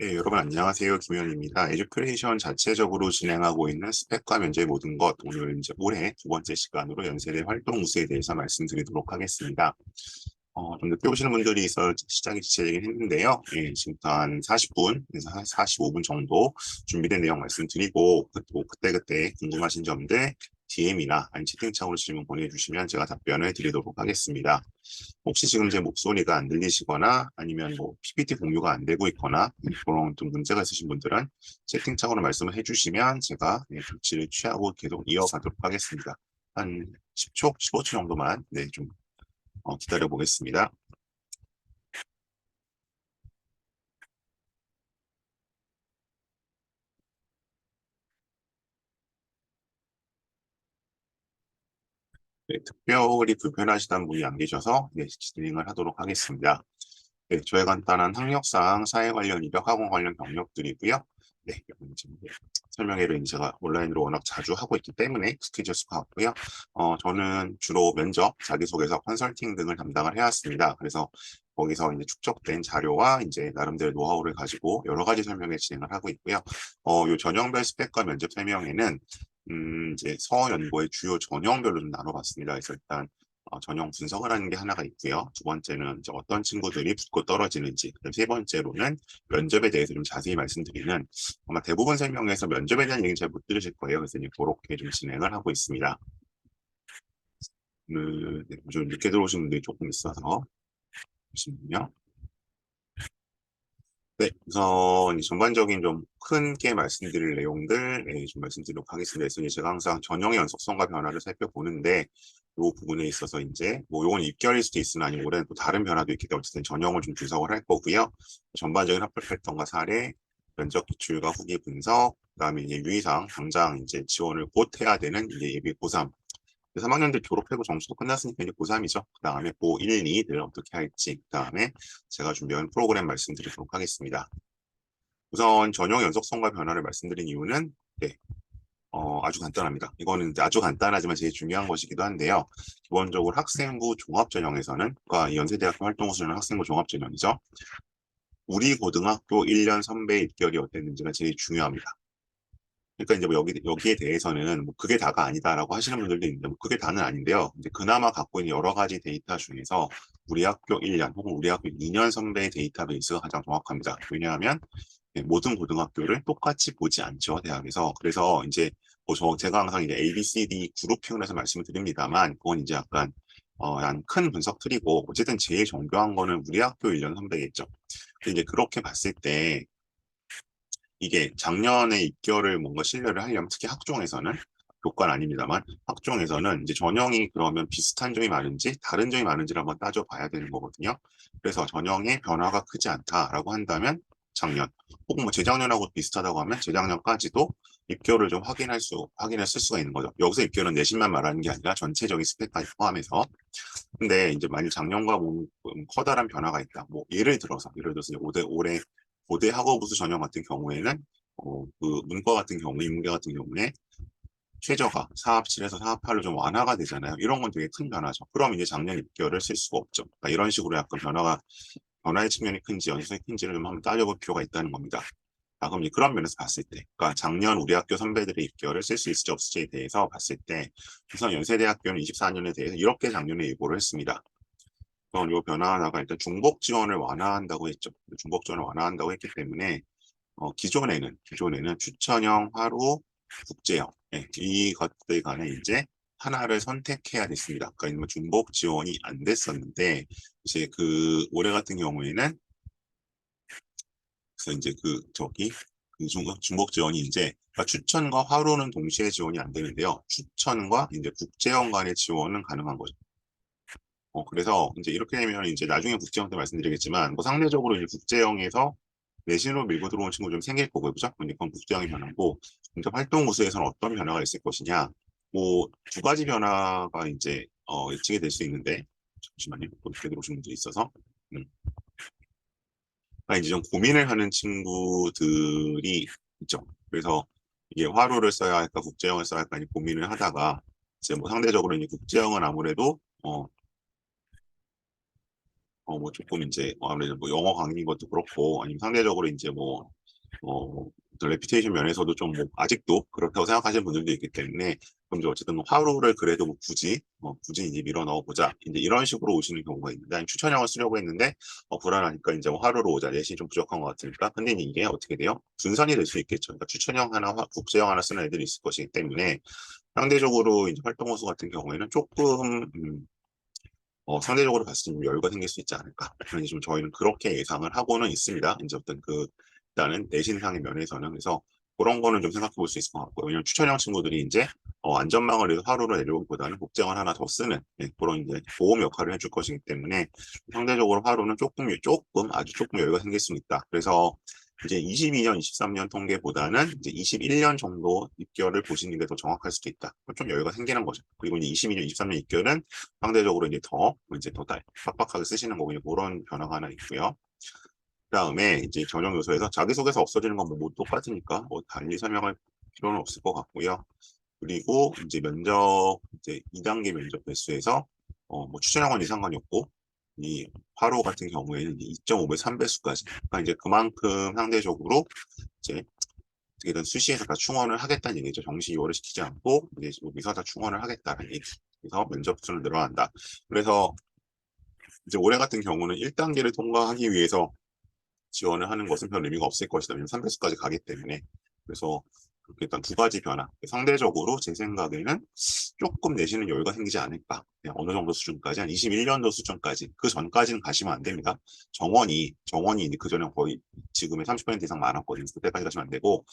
네, 여러분 안녕하세요. 김현입니다. 에듀크레이션 자체적으로 진행하고 있는 스펙과 면제의 모든 것, 오늘 이제 올해 두 번째 시간으로 연세대 활동 우수에 대해서 말씀드리도록 하겠습니다. 좀 늦게 오시는 분들이 있어 시작이 지체되긴 했는데요. 예, 지금부터 한 40분에서 한 45분 정도 준비된 내용 말씀드리고, 또 그때그때 궁금하신 점들 DM이나 아니면 채팅창으로 질문 보내주시면 제가 답변을 드리도록 하겠습니다. 혹시 지금 제 목소리가 안 들리시거나 아니면 뭐 PPT 공유가 안 되고 있거나 그런 좀 문제가 있으신 분들은 채팅창으로 말씀을 해주시면 제가 조치를 취하고 계속 이어가도록 하겠습니다. 한 10초, 15초 정도만 좀 기다려 보겠습니다. 네, 특별히 불편하시다는 분이 안 계셔서 진행을 하도록 하겠습니다. 네, 저의 간단한 학력상 사회 관련 이력, 학원 관련 경력들이고요. 네, 지금 설명회를 제가 온라인으로 워낙 자주 하고 있기 때문에 스케줄 수가 없고요. 저는 주로 면접, 자기소개서, 컨설팅 등을 담당을 해왔습니다. 그래서 거기서 이제 축적된 자료와 이제 나름대로 노하우를 가지고 여러 가지 설명회 진행을 하고 있고요. 요 전형별 스펙과 면접 설명회는 이제 서연고의 주요 전형별로 좀 나눠봤습니다. 그래서 일단 전형 분석을 하는 게 하나가 있고요. 두 번째는 이제 어떤 친구들이 붙고 떨어지는지, 그다음 세 번째로는 면접에 대해서 좀 자세히 말씀드리는 아마 대부분 설명에서 면접에 대한 얘기는 잘 못 들으실 거예요. 그래서 이제 그렇게 좀 진행을 하고 있습니다. 좀 늦게 들어오신 분들이 조금 있어서 잠시만요. 네, 우선 전반적인 좀 큰 게 말씀드릴 내용들 좀 말씀드리도록 하겠습니다. 그래서 이제 제가 항상 전형의 연속성과 변화를 살펴보는데 이 부분에 있어서 이제 뭐 요건 입결일 수도 있으나 아니면 올해는 또 다른 변화도 있기 때문에 어쨌든 전형을 좀 분석을 할 거고요. 전반적인 합격 패턴과 사례, 면접 기출과 후기 분석, 그다음에 이제 유의사항, 당장 이제 지원을 곧 해야 되는 이제 예비 고3 3학년들 졸업하고 점수도 끝났으니까 이제 고3이죠. 그 다음에 고 1, 2를 어떻게 할지, 그 다음에 제가 준비한 프로그램 말씀드리도록 하겠습니다. 우선 전형 연속성과 변화를 말씀드린 이유는 아주 간단합니다. 이거는 아주 간단하지만 제일 중요한 것이기도 한데요. 기본적으로 학생부 종합전형에서는, 그러니까 연세대학교 활동우수는 학생부 종합전형이죠. 우리 고등학교 1년 선배 입결이 어땠는지가 제일 중요합니다. 그러니까 이제 뭐 여기에 대해서는 뭐 그게 다가 아니다라고 하시는 분들도 있는데 뭐 그게 다는 아닌데요. 이제 그나마 갖고 있는 여러 가지 데이터 중에서 우리 학교 1년 혹은 우리 학교 2년 선배의 데이터베이스가 가장 정확합니다. 왜냐하면 모든 고등학교를 똑같이 보지 않죠, 대학에서. 그래서 이제 뭐 제가 항상 이제 A, B, C, D 그룹핑을 해서 말씀을 드립니다만 그건 이제 약간 큰 분석 틀이고 어쨌든 제일 정교한 거는 우리 학교 1년 선배겠죠. 근데 이제 그렇게 봤을 때 이게 작년에 입결을 뭔가 신뢰를 하려면 특히 학종에서는 교과는 아닙니다만 학종에서는 이제 전형이 그러면 비슷한 점이 많은지 다른 점이 많은지를 한번 따져봐야 되는 거거든요. 그래서 전형의 변화가 크지 않다라고 한다면 작년 혹은 뭐 재작년하고 비슷하다고 하면 재작년까지도 입결을 좀 확인했을 수가 있는 거죠. 여기서 입결은 내신만 말하는 게 아니라 전체적인 스펙까지 포함해서. 근데 이제 만약 작년과 뭐 커다란 변화가 있다. 뭐 예를 들어서 올해 고대 학업우수 전형 같은 경우에는 그 문과 같은 경우에 인문계 같은 경우에 최저가 4합7에서 4합8로 좀 완화가 되잖아요. 이런 건 되게 큰 변화죠. 그럼 이제 작년 입결을 쓸 수가 없죠. 그러니까 이런 식으로 약간 변화의 측면이 큰지 연수의 큰지를 좀 한번 따져볼 필요가 있다는 겁니다. 그럼 이제 그런 면에서 봤을 때, 그러니까 작년 우리 학교 선배들의 입결을 쓸 수 있을지 없을지에 대해서 봤을 때, 우선 연세대학교는 24년에 대해서 이렇게 작년에 예고를 했습니다. 이 변화 하나가 일단 중복 지원을 완화한다고 했죠. 중복 지원을 완화한다고 했기 때문에 기존에는 추천형, 화로, 국제형 이것들 간에 이제 하나를 선택해야 됐습니다. 그러니까 뭐 중복 지원이 안 됐었는데 이제 그 올해 같은 경우에는 그래서 이제 중복 지원이 이제 그러니까 추천과 화로는 동시에 지원이 안 되는데요. 추천과 이제 국제형 간의 지원은 가능한 거죠. 그래서 이제 이렇게 되면 이제 나중에 국제형 때 말씀드리겠지만, 뭐 상대적으로 이제 국제형에서 내신으로 밀고 들어온 친구 좀 생길 거고요. 그죠? 근데 그건 국제형의 변화고, 이제 활동 우수에서는 어떤 변화가 있을 것이냐, 뭐, 두 가지 변화가 이제, 예측이 될 수 있는데, 잠시만요. 또 늦게 들어오신 분들이 있어서. 음. 이제 좀 고민을 하는 친구들이 있죠. 그래서 이게 화로를 써야 할까, 국제형을 써야 할까, 고민을 하다가, 이제 뭐 상대적으로 이제 국제형은 아무래도, 뭐 조금 이제 아무래도 뭐 영어 강의인 것도 그렇고 아니면 상대적으로 이제 뭐 어떤 레피테이션 면에서도 좀 뭐 아직도 그렇다고 생각하시는 분들도 있기 때문에 그럼 이제 어쨌든 뭐 하루를 그래도 뭐 굳이 이제 밀어 넣어 보자 이제 이런 식으로 오시는 경우가 있는데 아니 추천형을 쓰려고 했는데 불안하니까 이제 뭐 하루로 오자 내신이 좀 부족한 것 같으니까 근데 이게 어떻게 돼요? 분산이 될 수 있겠죠. 그러니까 추천형 하나 국제형 하나 쓰는 애들이 있을 것이기 때문에 상대적으로 이제 활동 호수 같은 경우에는 조금 상대적으로 봤을 때 좀 여유가 생길 수 있지 않을까. 그래서 좀 저희는 그렇게 예상을 하고는 있습니다. 이제 어떤 일단은 내신상의 면에서는. 그래서 그런 거는 좀 생각해 볼 수 있을 것 같고요. 왜냐면 추천형 친구들이 이제, 안전망을 위해서 하루를 내려오기보다는 복장을 하나 더 쓰는, 그런 이제 보험 역할을 해줄 것이기 때문에 상대적으로 하루는 아주 조금 여유가 생길 수 있다. 그래서 이제 22년, 23년 통계보다는 이제 21년 정도 입결을 보시는 게 더 정확할 수도 있다. 좀 여유가 생기는 거죠. 그리고 이제 22년, 23년 입결은 상대적으로 이제 더 빡빡하게 쓰시는 거고, 그런 변화가 하나 있고요. 그다음에 이제 전형 요소에서 자기소개서 없어지는 건 뭐 똑같으니까 뭐 달리 설명할 필요는 없을 것 같고요. 그리고 이제 면접 이제 2단계 면접 배수에서 뭐 추천형은 상관이 없고 이 화로 같은 경우에는 2.5배, 3배수까지. 그러니까 이제 그만큼 상대적으로 이제 어떻게든 수시에서 다 충원을 하겠다는 얘기죠. 정시 이월을 시키지 않고 이제 여기서 다 충원을 하겠다는 얘기. 그래서 면접 수는 늘어난다. 그래서 이제 올해 같은 경우는 1단계를 통과하기 위해서 지원을 하는 것은 별 의미가 없을 것이다. 왜냐면 3배수까지 가기 때문에. 그래서 그렇게 일단 두 가지 변화. 상대적으로 제 생각에는 조금 내시는 여유가 생기지 않을까. 어느 정도 수준까지, 한 21년도 수준까지. 그 전까지는 가시면 안 됩니다. 정원이 그 전에 거의 지금의 30% 이상 많았거든요. 그때까지 가시면 안 되고,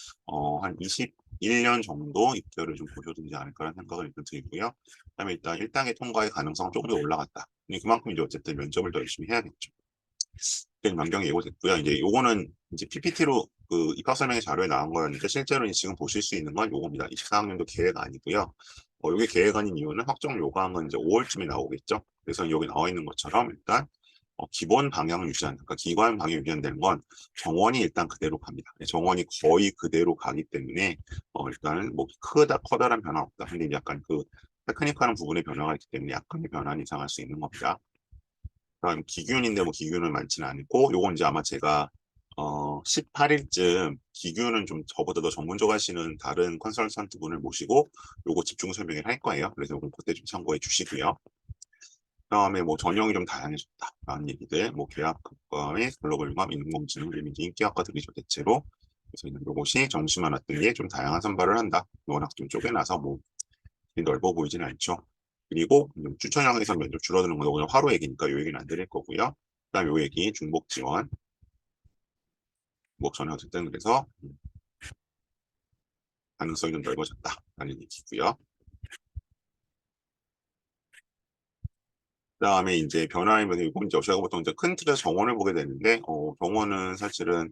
한 21년 정도 입결을 좀 보셔도 되지 않을까라는 생각을 일단 들고요. 그다음에 일단 1단계 통과의 가능성은 조금 더 올라갔다. 그만큼 이제 어쨌든 면접을 더 열심히 해야겠죠. 변경이 예고됐고요. 이제 요거는 이제 PPT로 그 입학 설명회 자료에 나온 거였는데 실제로 지금 보실 수 있는 건 요겁니다. 24학년도 계획 아니고요. 요게 계획 아닌 이유는 확정 요강은 이제 5월쯤에 나오겠죠. 그래서 여기 나와 있는 것처럼 일단 기본 방향을 유지한, 그러니까 기관 방향 유지한다는 건 정원이 일단 그대로 갑니다. 정원이 거의 그대로 가기 때문에 일단 뭐 커다란 변화 없다. 근데 약간 그 테크니컬한 부분의 변화가 있기 때문에 약간의 변화는 이상할 수 있는 겁니다. 그다음 기균인데 뭐 기균은 많지는 않고 요건 이제 아마 제가 18일쯤 기균은 좀 저보다 더 전문적으로 하시는 다른 컨설턴트 분을 모시고 요거 집중 설명을 할 거예요. 그래서 요건 그때 좀 참고해 주시고요. 그다음에 뭐 전형이 좀 다양해졌다라는 얘기들, 뭐 계약학과의 글로벌융합, 인공지능, 이미지, 인기학과 들이죠 대체로. 그래서 있는 요것이 정시만 왔던 게 좀 다양한 선발을 한다. 워낙 좀 쪼개놔서 뭐 넓어 보이진 않죠. 그리고 추천형에서 면접 줄어드는 건 오늘 화로 얘기니까 요 얘기는 안 드릴 거고요. 그다음 요 얘기 중복 지원, 중복 전형 어쨌든 그래서 가능성이 좀 넓어졌다라는 얘기고요. 그다음에 이제 변화이면서 이건 이제 저희가 보통 이제 큰 틀에서 정원을 보게 되는데 정원은 사실은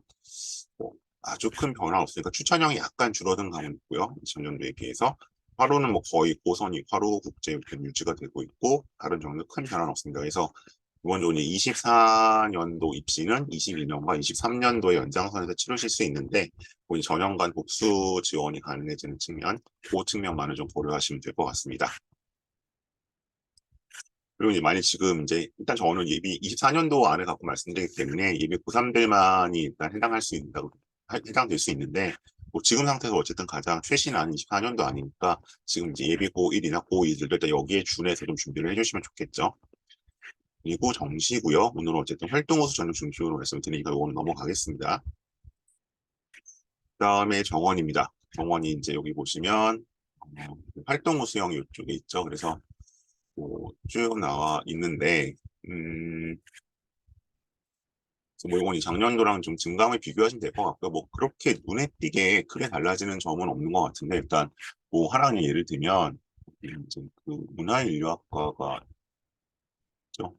뭐 아주 큰 변화 없으니까 추천형이 약간 줄어든 감은 있고요. 2000년도에 비해서 화로는 뭐 거의 고선이 화로 국제 유지가 되고 있고 다른 정도 큰 변화는 없습니다. 그래서 기본적으로 24년도 입시는 22년과 23년도의 연장선에서 치르실 수 있는데 전형간 복수 지원이 가능해지는 측면, 그 측면만을 좀 고려하시면 될 것 같습니다. 그리고 이제 만약 지금 이제 일단 저는 예비 24년도 안에 갖고 말씀드리기 때문에 예비 고3들만이 일단 해당될 수 있는데 뭐 지금 상태에서 어쨌든 가장 최신한 24년도 아니니까 지금 이제 예비 고1이나 고2들도 일단 여기에 준해서 좀 준비를 해주시면 좋겠죠. 그리고 정시고요. 오늘은 어쨌든 활동호수 전형 중심으로 말씀드리니까 이거는 넘어가겠습니다. 그다음에 정원입니다. 정원이 이제 여기 보시면 활동호수형 이쪽에 있죠. 그래서 쭉 나와 있는데 뭐 이건 작년도랑 좀 증감을 비교하시면 될 것 같고요. 뭐 그렇게 눈에 띄게 크게 달라지는 점은 없는 것 같은데 일단 뭐 하나는 예를 들면 이제 그 문화인류학과가 있죠.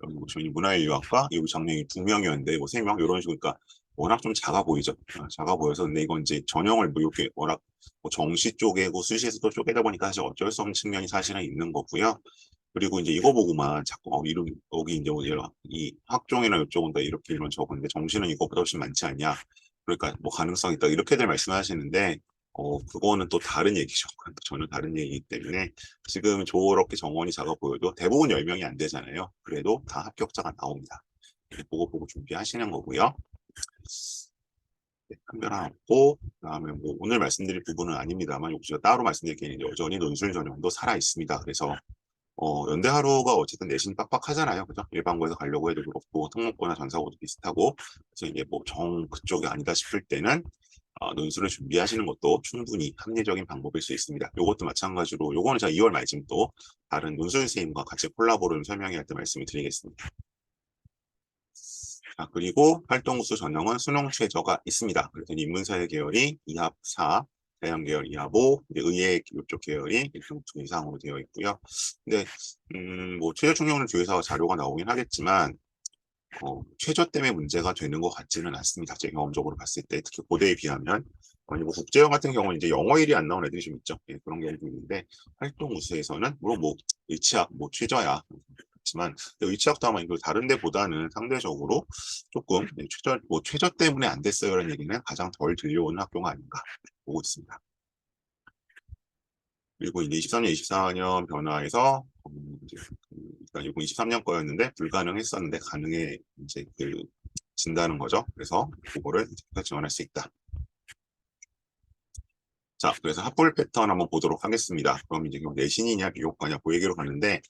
여기 보시면 문화인류학과 여기 작년이 2명이었는데 뭐 3명 이런 식으로 그러니까 워낙 좀 작아 보이죠. 작아 보여서 근데 이건 이제 전형을 뭐 이렇게 워낙 뭐 정시 쪼개고 수시에서도 쪼개다 보니까 사실 어쩔 수 없는 측면이 사실은 있는 거고요. 그리고 이제 이거 보고만 자꾸 이름 여기 이제 이 학종이나 이쪽은 다 이렇게 이런 적은데 정시는 이거보다 훨씬 많지 않냐. 그러니까 뭐 가능성 있다 이렇게들 말씀하시는데 그거는 또 다른 얘기죠. 전혀 다른 얘기이기 때문에 지금 저렇게 정원이 작아 보여도 대부분 10명이 안 되잖아요. 그래도 다 합격자가 나옵니다. 보고 준비하시는 거고요. 네, 한별 하나 없고, 그다음에 뭐 오늘 말씀드릴 부분은 아닙니다만 여기서 따로 말씀드릴 게 있는데 여전히 논술 전형도 살아 있습니다. 그래서 연대 하루가 어쨌든 내신 빡빡하잖아요. 그죠? 일반고에서 가려고 해도 그렇고 특목고나 전사고도 비슷하고 그래서 이제 뭐 그쪽이 아니다 싶을 때는 논술을 준비하시는 것도 충분히 합리적인 방법일 수 있습니다. 이것도 마찬가지로 요거는 제가 2월 말쯤 또 다른 논술 선생님과 같이 콜라보를 설명할 때 말씀을 드리겠습니다. 자, 그리고 활동우수 전형은 수능 최저가 있습니다. 그래서 인문사회 계열이 2합 4, 자연 계열 2합 5, 의예 이쪽 계열이 1등급 이상으로 되어 있고요. 근데 뭐 최저 충족률 조회사 자료가 나오긴 하겠지만 최저 때문에 문제가 되는 것 같지는 않습니다. 제 경험적으로 봤을 때 특히 고대에 비하면 아니 뭐 국제형 같은 경우는 이제 영어 일이 안 나온 애들이 좀 있죠. 예, 그런 경우도 있는데 활동 우수에서는 물론 뭐 의치학 뭐 최저야 그렇지만 의치학도 아마 이거 다른 데보다는 상대적으로 조금 최저 때문에 안 됐어요라는 얘기는 가장 덜 들려오는 학교가 아닌가 보고 있습니다. 그리고 이제 23년, 24년 변화에서 이제 일단 이건 23년 거였는데 불가능했었는데 가능해 이제 진다는 거죠. 그래서 그거를 지원할 수 있다. 자, 그래서 합불 패턴 한번 보도록 하겠습니다. 그럼 이제 내신이냐 비교과냐 그 얘기로 가는데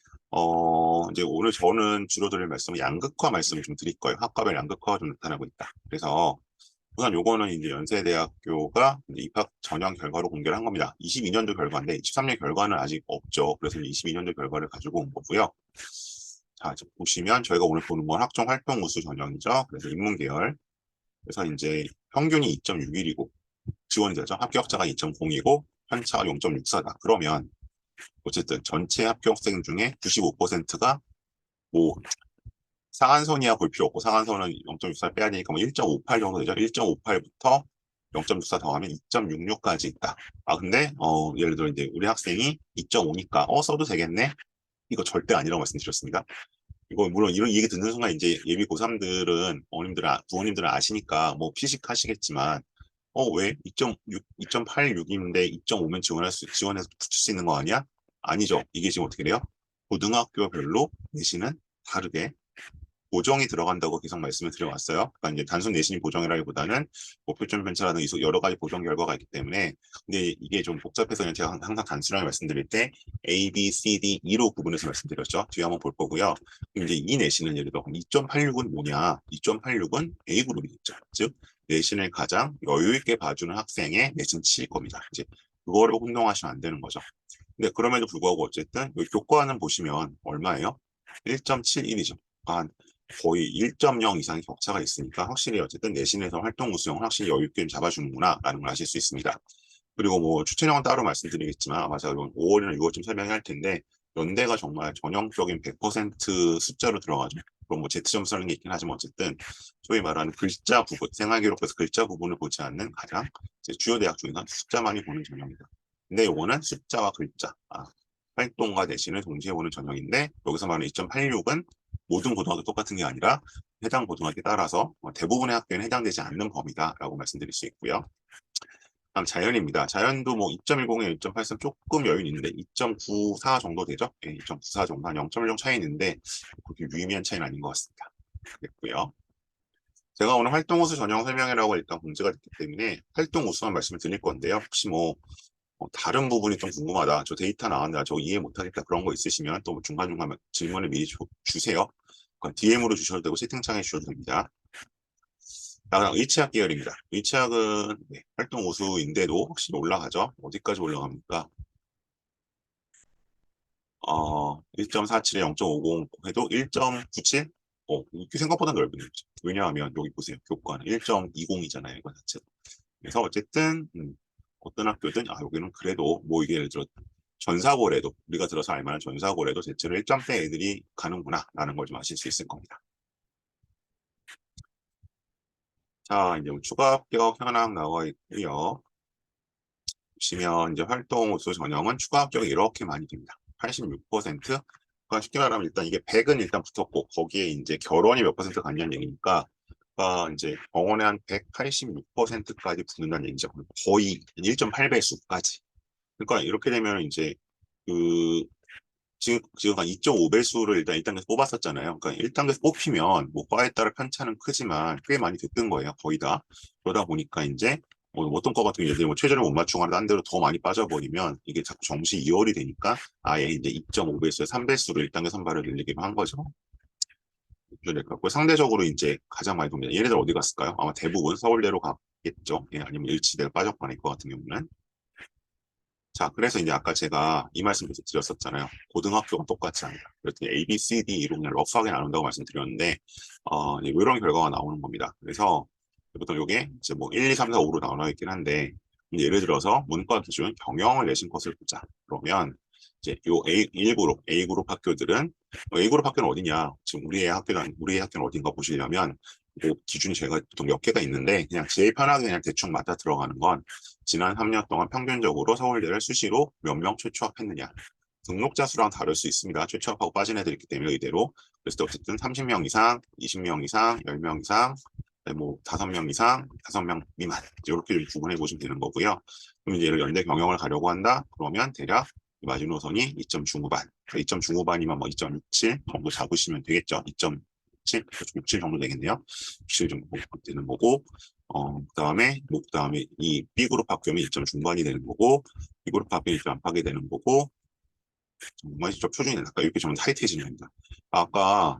이제 오늘 저는 주로 드릴 말씀은 양극화 말씀을 좀 드릴 거예요. 학과별 양극화가 좀 나타나고 있다. 그래서 우선 요거는 이제 연세대학교가 이제 입학 전형 결과로 공개를 한 겁니다. 22년도 결과인데 23년 결과는 아직 없죠. 그래서 22년도 결과를 가지고 온 거고요. 자, 보시면 저희가 오늘 보는 건 학종 활동 우수 전형이죠. 그래서 인문계열. 그래서 이제 평균이 2.61이고 지원자죠. 합격자가 2.0이고 편차가 0.64다. 그러면 어쨌든 전체 합격생 중에 95%가 뭐 상한선이야 볼 필요 없고 상한선은 0.64 빼야 되니까 뭐 1.58 정도 되죠. 1.58부터 0.64 더하면 2.66까지 있다. 근데 예를 들어 이제 우리 학생이 2.5니까 써도 되겠네. 이거 절대 아니라고 말씀드렸습니다. 이거 물론 이런 얘기 듣는 순간 이제 예비 고3들은 부모님들은 아시니까 뭐 피식하시겠지만 왜 2.6, 2.86인데 2.5면 지원해서 붙일 수 있는 거 아니야? 아니죠. 이게 지금 어떻게 돼요? 고등학교별로 내신은 다르게 보정이 들어간다고 계속 말씀을 드려왔어요. 그러니까 이제 단순 내신이 보정이라기보다는 목표점 편차라는 여러 가지 보정 결과가 있기 때문에 근데 이게 좀 복잡해서 제가 항상 단순하게 말씀드릴 때 A, B, C, D, E로 구분해서 말씀드렸죠. 뒤에 한번 볼 거고요. 이제 이 내신은 예를 들어 2.86은 뭐냐? 2.86은 A 그룹이겠죠. 즉 내신을 가장 여유 있게 봐주는 학생의 내신 치일 겁니다. 이제 그거를 혼동하시면 안 되는 거죠. 근데 그럼에도 불구하고 어쨌든 이 교과는 보시면 얼마예요? 1.71이죠. 그러니까 거의 1.0 이상의 격차가 있으니까 확실히 어쨌든 내신에서 활동 우수형은 확실히 여유 있게 잡아주는구나 라는 걸 아실 수 있습니다. 그리고 뭐 추천형은 따로 말씀드리겠지만 아마 제가 5월이나 6월쯤 설명할 텐데 연대가 정말 전형적인 100% 숫자로 들어가죠. 그럼 뭐 Z점수 하는 게 있긴 하지만 어쨌든 소위 말하는 글자 부분, 생활기록부에서 글자 부분을 보지 않는 가장 주요 대학 중에서 숫자만이 보는 전형이다. 근데 이거는 숫자와 글자, 활동과 내신을 동시에 보는 전형인데 여기서 말하는 2.86은 모든 고등학교 똑같은 게 아니라 해당 고등학교에 따라서 대부분의 학교에는 해당되지 않는 범위다라고 말씀드릴 수 있고요. 다음 자연입니다. 자연도 뭐 2.10에 1.83 조금 여유는 있는데 2.94 정도 되죠? 네, 2.94 정도 한 0.1 정도 차이 있는데 그렇게 유의미한 차이는 아닌 것 같습니다. 됐고요. 제가 오늘 활동 우수 전형 설명이라고 일단 공지가 됐기 때문에 활동 우수만 말씀을 드릴 건데요. 혹시 뭐 다른 부분이 좀 궁금하다. 저 데이터 나왔는데 저 이해 못하겠다. 그런 거 있으시면 또 중간중간 질문을 미리 주세요. DM으로 주셔도 되고 채팅창에 주셔도 됩니다. 다음 의치학 계열입니다. 의치학은 활동 우수인데도 확실히 올라가죠. 어디까지 올라갑니까? 1.47에 0.50 해도 1.97? 이게 생각보다 넓네요. 왜냐하면 여기 보세요. 교과는 1.20이잖아요. 이거 자체. 그래서 어쨌든 어떤 학교든 여기는 그래도 뭐 이게 예를 들어 전사고래도 우리가 들어서 알만한 전사고래도 대체로 1점대 애들이 가는구나 라는 걸 좀 아실 수 있을 겁니다. 자, 이제 추가 합격 현황 나와 있고요. 보시면 이제 활동 우수 전형은 추가 합격이 이렇게 많이 됩니다. 86%. 그러니까 쉽게 말하면 일단 이게 100은 일단 붙었고 거기에 이제 결혼이 몇 퍼센트 갔냐는 얘기니까 그러니까 이제 병원에 한 186%까지 붙는다는 얘기죠. 거의 1.8배수까지. 그러니까 이렇게 되면 이제 그 지금 한 2.5배수를 일단 1단계에서 뽑았었잖아요. 그러니까 1단계에서 뽑히면 뭐 과에 따라 편차는 크지만 꽤 많이 됐던 거예요. 거의 다. 그러다 보니까 이제 뭐 어떤 과 같은 경우에 뭐 최저를 못 맞추거나 딴 데로 더 많이 빠져버리면 이게 자꾸 정시 이월이 되니까 아예 이제 2.5배수에 3배수로 1단계 선발을 늘리기로 한 거죠. 그 상대적으로 이제 가장 많이 돕니다. 얘네들 어디 갔을까요? 아마 대부분 서울대로 갔겠죠. 예, 아니면 일치대가 빠졌거나 이거 같은 경우는. 자, 그래서 이제 아까 제가 이 말씀 계속 드렸었잖아요. 고등학교가 똑같지 않다. 그랬더니 A, B, C, D로 그냥 러프하게 나눈다고 말씀드렸는데, 이제 이런 결과가 나오는 겁니다. 그래서 보통 이게 이제 뭐 1, 2, 3, 4, 5로 나눠 있긴 한데, 이제 예를 들어서 문과 기준 경영을 내신 것을 보자. 그러면 이제 요 A그룹 학교들은, A그룹 학교는 어디냐? 지금 우리의 학교는 어딘가 보시려면, 그 기준이 제가 보통 몇 개가 있는데, 그냥 제일 편하게 그냥 대충 맞다 들어가는 건, 지난 3년 동안 평균적으로 서울대를 수시로 몇 명 최초합했느냐. 등록자 수랑 다를 수 있습니다. 최초합하고 빠진 애들이 있기 때문에 의대로. 그래서 어쨌든 30명 이상, 20명 이상, 10명 이상, 뭐 5명 이상, 5명 미만 이렇게 좀 구분해 보시면 되는 거고요. 그럼 이제 얘를 연대 경영을 가려고 한다. 그러면 대략 마지노선이 2점 중후반, 2점 중후반이면 뭐 2.67 정도 잡으시면 되겠죠. 2.7, 67 정도 되겠네요. 7 정도 되는 거고, 그다음에 이 B그룹 학교면 2점 중반이 되는 거고, B그룹 학교는 2점 안팎이 되는 거고, 정말 진짜 표준이 아까 이렇게 좀 타이트해지는 겁니다. 아까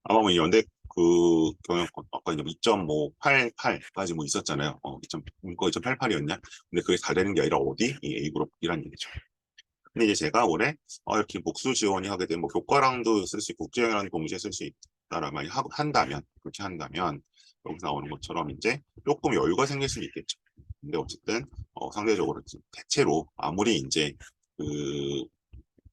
아마 뭐 연대 그 경영 아까 이제 2.588까지 뭐 있었잖아요. 2점 문과 2.88이었냐? 근데 그게 다 되는 게 아니라 어디? 이 A그룹이란 얘기죠. 근데 이제 제가 올해 이렇게 복수 지원이 하게 되면 뭐 교과랑도 쓸 수 있고 국제영양도 동시에 쓸 수 있다라 많이 한다면 그렇게 한다면 여기서 나오는 것처럼 이제 조금 여유가 생길 수 있겠죠. 근데 어쨌든 상대적으로 대체로 아무리 이제 그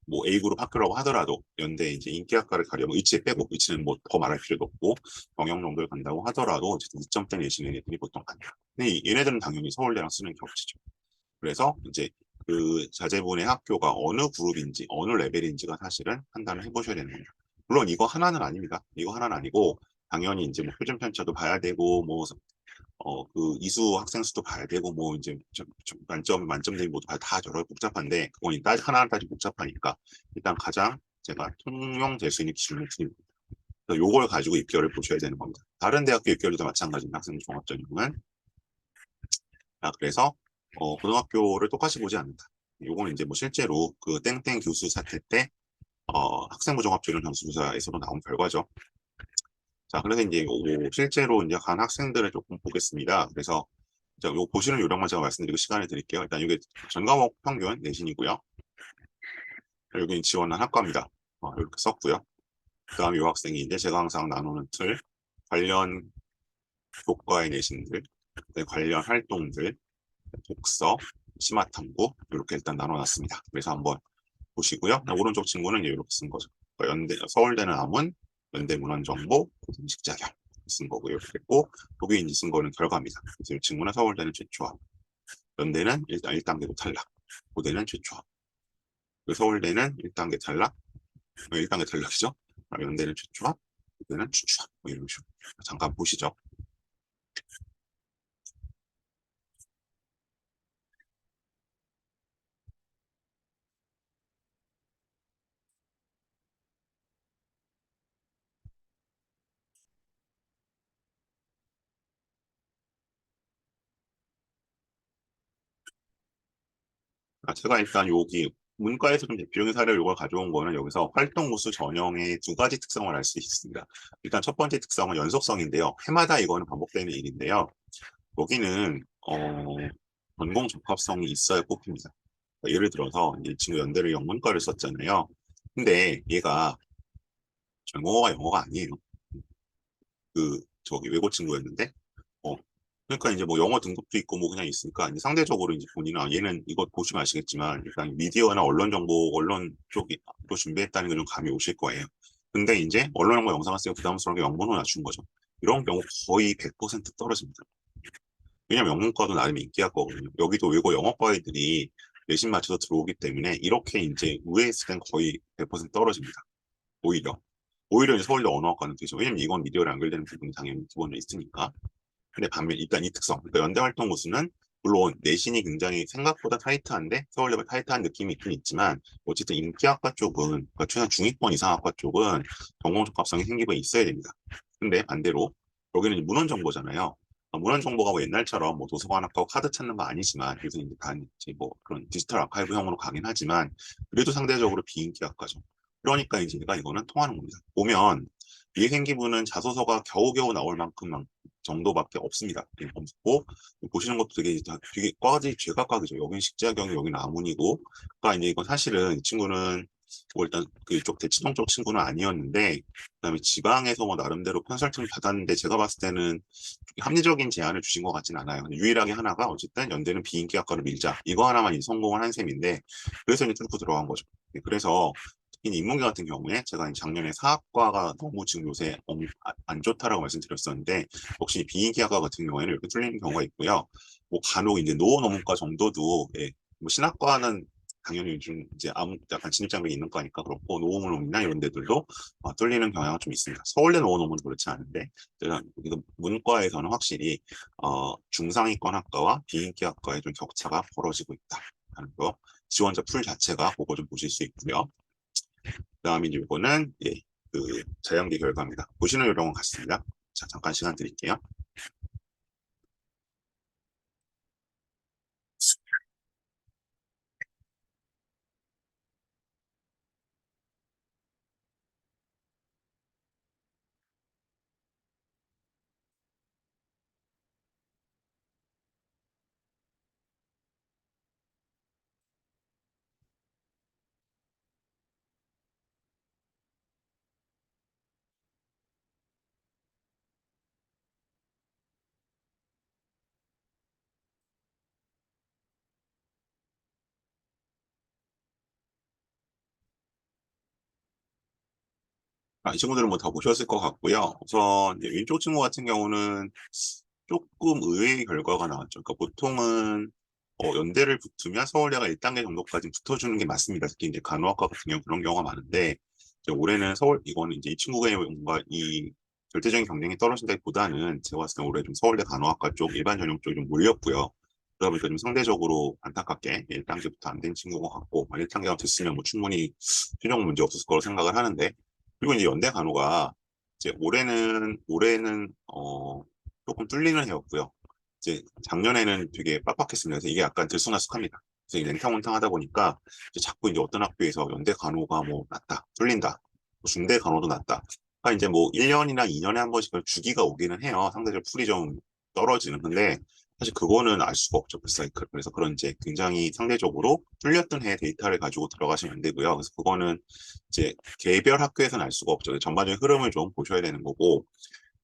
뭐 A그룹 학교라고 하더라도 연대 이제 인기학과를 가려면 의치에 빼고 의치는 뭐 더 말할 필요도 없고 경영 정도를 간다고 하더라도 어쨌든 2점대 내시는 애들이 보통 간다. 근데 얘네들은 당연히 서울대랑 쓰는 게 겹치죠. 그래서 이제 그 자제분의 학교가 어느 그룹인지 어느 레벨인지가 사실은 판단을 해보셔야 되는 겁니다. 물론 이거 하나는 아닙니다. 이거 하나는 아니고 당연히 이제 뭐 표준 편차도 봐야 되고 뭐 그 이수 학생 수도 봐야 되고 뭐 이제 만점 대비 모두 다 여러 복잡한데 그건 일단 하나하나 따지 복잡하니까 일단 가장 제가 통용될 수 있는 기준을 드립니다. 그래서 요걸 가지고 입결을 보셔야 되는 겁니다. 다른 대학교 입결도 마찬가지입니다. 학생 종합 전형은. 그래서 고등학교를 똑같이 보지 않는다. 요거는 이제 뭐 실제로 그 땡땡 교수 사태 때 학생부 종합전형 점수조사에서도 나온 결과죠. 자, 그래서 이제 실제로 이제 간 학생들을 조금 보겠습니다. 그래서 자, 요 보시는 요령만 제가 말씀드리고 시간을 드릴게요. 일단 이게 전 과목 평균 내신이고요. 여기 지원한 학과입니다. 이렇게 썼고요. 그 다음에 요 학생이 이제 제가 항상 나누는 틀, 관련 교과의 내신들, 관련 활동들, 독서, 심화탐구 이렇게 일단 나눠놨습니다. 그래서 한번 보시고요. 오른쪽 친구는 이렇게 쓴 거죠. 서울대는 아문, 연대 문헌정보, 고등식 자격 쓴 거고 이렇게 했고 여기 이제 쓴 거는 결과입니다. 그래서 이 친구는 서울대는 최초합, 연대는 일단 1단계도 탈락, 고대는 최초합. 서울대는 1단계 탈락, 1단계 탈락이죠. 연대는 최초합, 고대는 추추합 뭐 이런 식으로 잠깐 보시죠. 제가 일단 여기 문과에서 좀 대표적인 사례를 이걸 가져온 거는 여기서 활동 우수 전형의 두 가지 특성을 알 수 있습니다. 일단 첫 번째 특성은 연속성인데요. 해마다 이거는 반복되는 일인데요. 여기는 전공 적합성이 있어야 뽑힙니다. 그러니까 예를 들어서 이 친구 연대를 영문과를 썼잖아요. 근데 얘가 전공어가 영어가 아니에요. 그 저기 외고 친구였는데 어 그러니까 이제 뭐 영어 등급도 있고 뭐 그냥 있으니까 이제 상대적으로 이제 본인은 얘는 이거 보시면 아시겠지만 일단 미디어나 언론 정보 언론 쪽으로 준비했다는 게 좀 감이 오실 거예요. 근데 이제 언론 정보 영상을 쓰고 부담스러운 게 영문을 낮춘 거죠. 이런 경우 거의 100% 떨어집니다. 왜냐면 영문과도 나름 인기학과거든요. 여기도 외고 영어과 애들이 내신 맞춰서 들어오기 때문에 이렇게 이제 우회했을 땐 거의 100% 떨어집니다. 오히려. 오히려 이제 서울대 언어학과는 되죠. 왜냐면 이건 미디어랑 연결되는 부분이 당연히 기본적으로 있으니까. 근데 반면 일단 이 특성, 그러니까 연대 활동 고수는 물론 내신이 굉장히 생각보다 타이트한데 서울대가 타이트한 느낌이 있긴 있지만 어쨌든 인기학과 쪽은 그러니까 최소한 중위권 이상학과 쪽은 전공 적합성이 생기고 있어야 됩니다. 근데 반대로 여기는 문헌 정보잖아요. 문헌 정보가 뭐 옛날처럼 뭐 도서관 학과 카드 찾는 거 아니지만 요새 이제 다 이제 뭐 그런 디지털 아카이브형으로 가긴 하지만 그래도 상대적으로 비인기 학과죠. 그러니까 이제 내가 이거는 통하는 겁니다. 보면 이해생기부는 자소서가 겨우겨우 나올 만큼 정도밖에 없습니다. 없고 보시는 것도 되게 과가들이 제각각이죠. 여긴 식자경이 여기는 아문이고 그러니까 이제 이건 사실은 이 친구는 뭐 일단 그쪽 대치동 쪽 친구는 아니었는데 그다음에 지방에서 뭐 나름대로 컨설팅 받았는데 제가 봤을 때는 합리적인 제안을 주신 것 같진 않아요. 유일하게 하나가 어쨌든 연대는 비인기 학과를 밀자 이거 하나만 이제 성공을 한 셈인데 그래서 이제 뚫고 들어간 거죠. 그래서 특히 인문계 같은 경우에 제가 작년에 사학과가 너무 지금 요새 안 좋다라고 말씀드렸었는데 혹시 비인기학과 같은 경우에는 이렇게 뚫리는 경우가 있고요. 뭐 간혹 이제 노원어문과 정도도 예, 뭐 신학과는 당연히 요즘 이제 아무 약간 진입장벽이 있는 거니까 그렇고 노원어문이나 이런 데들도 뚫리는 경향은 좀 있습니다. 서울대 노원어문은 그렇지 않은데 제가 문과에서는 확실히 중상위권 학과와 비인기 학과의 좀 격차가 벌어지고 있다라는 거. 지원자 풀 자체가 그거 좀 보실 수 있고요. 그다음에 이거는 예, 그 자연계 결과입니다. 보시는 요령은 같습니다. 자, 잠깐 시간 드릴게요. 이 친구들은 뭐 다 보셨을 것 같고요. 우선 이제 왼쪽 친구 같은 경우는 조금 의외의 결과가 나왔죠. 그러니까 보통은 연대를 붙으면 서울대가 1단계 정도까지 붙어주는 게 맞습니다. 특히 이제 간호학과 같은 경우 그런 경우가 많은데 이제 올해는 이거는 이제 이 친구가 뭔가 이 절대적인 경쟁이 떨어진다기보다는 제가 봤을 때 올해 좀 서울대 간호학과 쪽 일반 전형 쪽이 좀 몰렸고요. 그러다 보니까 좀 상대적으로 안타깝게 1단계부터 안 된 친구인 것 같고 1단계가 됐으면 뭐 충분히 최종 문제 없었을 거라고 생각을 하는데 그리고 이제 연대 간호가 이제 올해는 조금 뚫리는 해였고요. 이제 작년에는 되게 빡빡했습니다. 그래서 이게 약간 들쑥날쑥합니다. 그래서 이게 냉탕온탕 하다 보니까 이제 자꾸 이제 어떤 학교에서 연대 간호가 뭐 낫다, 뚫린다, 뭐 중대 간호도 낫다. 그러니까 이제 뭐 1년이나 2년에 한 번씩 주기가 오기는 해요. 상대적으로 풀이 좀 떨어지는. 근데 사실 그거는 알 수가 없죠. 그 사이클. 그래서 그런 이제 굉장히 상대적으로 뚫렸던 해 데이터를 가지고 들어가시면 안 되고요. 그래서 그거는 이제 개별 학교에서는 알 수가 없죠. 전반적인 흐름을 좀 보셔야 되는 거고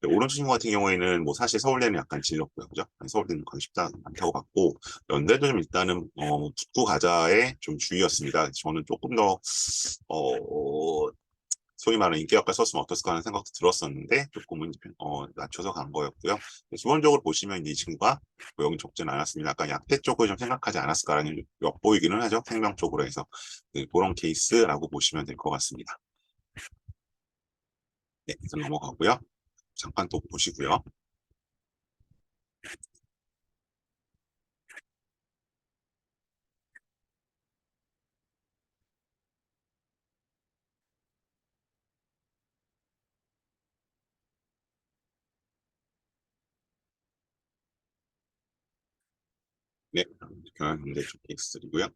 오른쪽 친구 같은 경우에는 뭐 사실 서울대는 약간 질렸고요. 그죠? 서울대는 거의 쉽지 않다고 봤고 연대도 좀 일단은 붙고 가자에 좀 주의였습니다. 저는 조금 더 소위 말하는 인기학과 썼으면 어땠을까 하는 생각도 들었었는데 조금은 낮춰서 간 거였고요. 기본적으로 보시면 이제 이 친구가 뭐 여기 적진 않았습니다. 약간 약대 쪽을 좀 생각하지 않았을까라는 엿보이기는 하죠. 생명 쪽으로 해서 그런 케이스라고 보시면 될 것 같습니다. 네, 이제 넘어가고요. 잠깐 또 보시고요. 네, 경영대 쪽 케이스들이고요.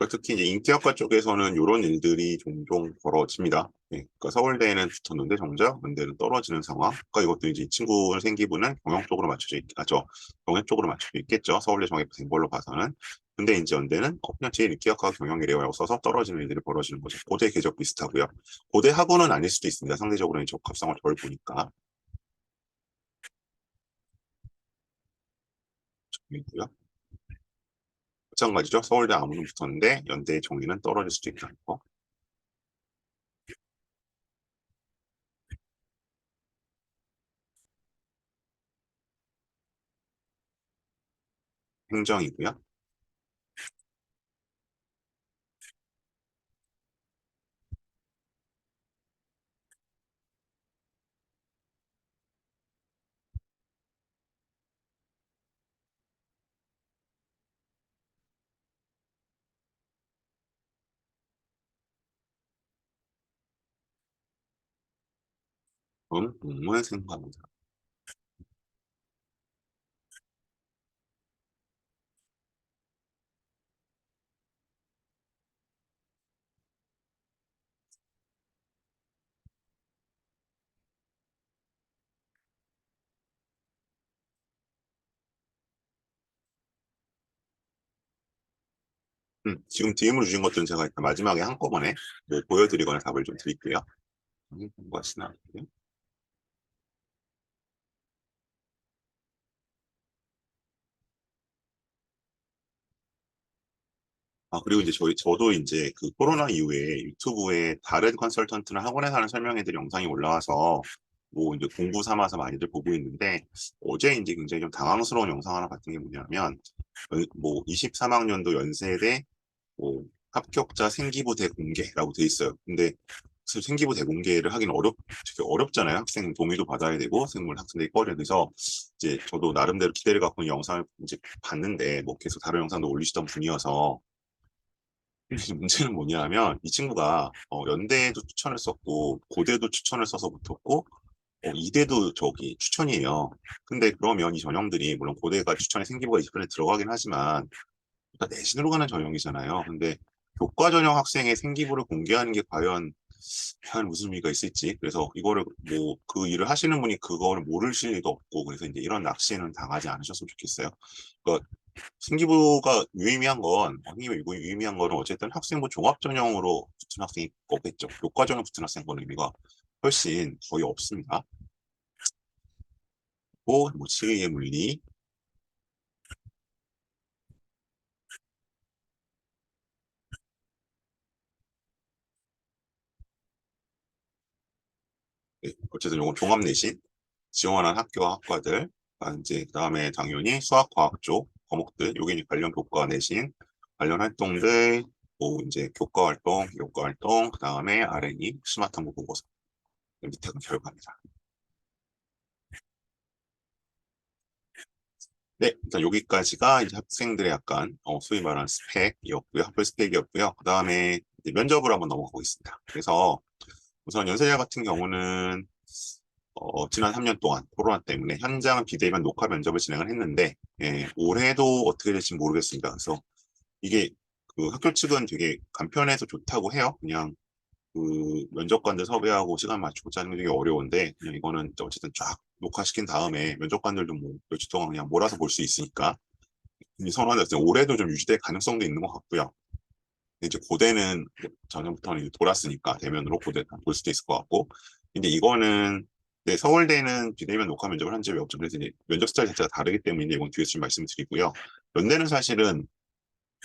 특히 이제 인기학과 쪽에서는 이런 일들이 종종 벌어집니다. 네, 그러니까 서울대에는 붙었는데 정작 연대는 떨어지는 상황. 그러니까 이것도 이제 이 친구 생기부는 경영 쪽으로 경영 쪽으로 맞춰져 있겠죠. 서울대 정액된 걸로 봐서는. 근데 이제 연대는 그냥 제1인기학과 경영이래요. 써서 떨어지는 일들이 벌어지는 거죠. 고대 궤적 비슷하고요. 고대하고는 아닐 수도 있습니다. 상대적으로 적합성을 덜 보니까. 이고요. 마찬가지죠. 서울대 아무는 붙었는데 연대 정의는 떨어질 수도 있다는 거. 행정이고요. 공무원 생각합니다. 지금 DM으로 주신 것들은 제가 일단 마지막에 한꺼번에 뭐 보여드리거나 답을 좀 드릴게요. 공부하시나? 그리고 이제 저도 이제 그 코로나 이후에 유튜브에 다른 컨설턴트나 학원에서 하는 설명회들 영상이 올라와서 뭐 이제 공부 삼아서 많이들 보고 있는데 어제 이제 굉장히 좀 당황스러운 영상 하나 봤던 게 뭐냐면 뭐 23학년도 연세대 뭐 합격자 생기부 대공개라고 돼 있어요. 근데 사실 생기부 대공개를 하기는 되게 어렵잖아요. 학생 동의도 받아야 되고 생물 학생들이 꺼려 돼서 이제 저도 나름대로 기대를 갖고 이 영상을 이제 봤는데 뭐 계속 다른 영상도 올리시던 분이어서 문제는 뭐냐면 이 친구가 연대도 추천을 썼고 고대도 추천을 써서 붙었고 이대도 저기 추천이에요. 근데 그러면 이 전형들이 물론 고대가 추천에 생기부가 20분에 들어가긴 하지만 그러니까 내신으로 가는 전형이잖아요. 근데 교과 전형 학생의 생기부를 공개하는 게 과연 무슨 의미가 있을지. 그래서 이거를 뭐 그 일을 하시는 분이 그거를 모르실 리도 없고 그래서 이제 이런 낚시는 당하지 않으셨으면 좋겠어요. 그러니까 생기부가 유의미한 건, 유의미한 거는 어쨌든 학생부 종합 전형으로 붙은 학생이 없겠죠. 교과 전형 붙은 학생 거는 의미가 훨씬 거의 없습니다. 뭐 치의의 물리, 네, 어쨌든 이건 종합 내신, 지원한 학교와 학과들, 이제 그다음에 당연히 수학, 과학 쪽 과목들, 요게 이제 관련 교과 내신, 관련 활동들, 뭐 이제 교과 활동, 교과 활동, 그다음에 R&E, 스마트 탐구 보고서, 밑에가 결과입니다. 네, 일단 여기까지가 이제 학생들의 약간 소위 말하는 스펙이었고요. 학벌 스펙이었고요. 그 다음에 면접으로 한번 넘어가 보겠습니다. 그래서 우선 연세대 같은 경우는 지난 3년 동안 코로나 때문에 현장 비대면 녹화 면접을 진행을 했는데 올해도 어떻게 될지 모르겠습니다. 그래서 이게 그 학교 측은 되게 간편해서 좋다고 해요. 그냥 그 면접관들 섭외하고 시간 맞추고 짜는 게 되게 어려운데 그냥 이거는 어쨌든 쫙 녹화시킨 다음에 면접관들도 뭐 며칠 동안 그냥 몰아서 볼 수 있으니까 이 선언에서 올해도 좀 유지될 가능성도 있는 것 같고요. 이제 고대는 작년부터는 이제 돌았으니까 대면으로 고대 볼 수도 있을 것 같고 근데 이거는 네, 서울대는 비대면 녹화 면접을 한 적이 없죠. 그래서 이제 면접 스타일 자체가 다르기 때문에 이건 뒤에서 좀 말씀드리고요. 연대는 사실은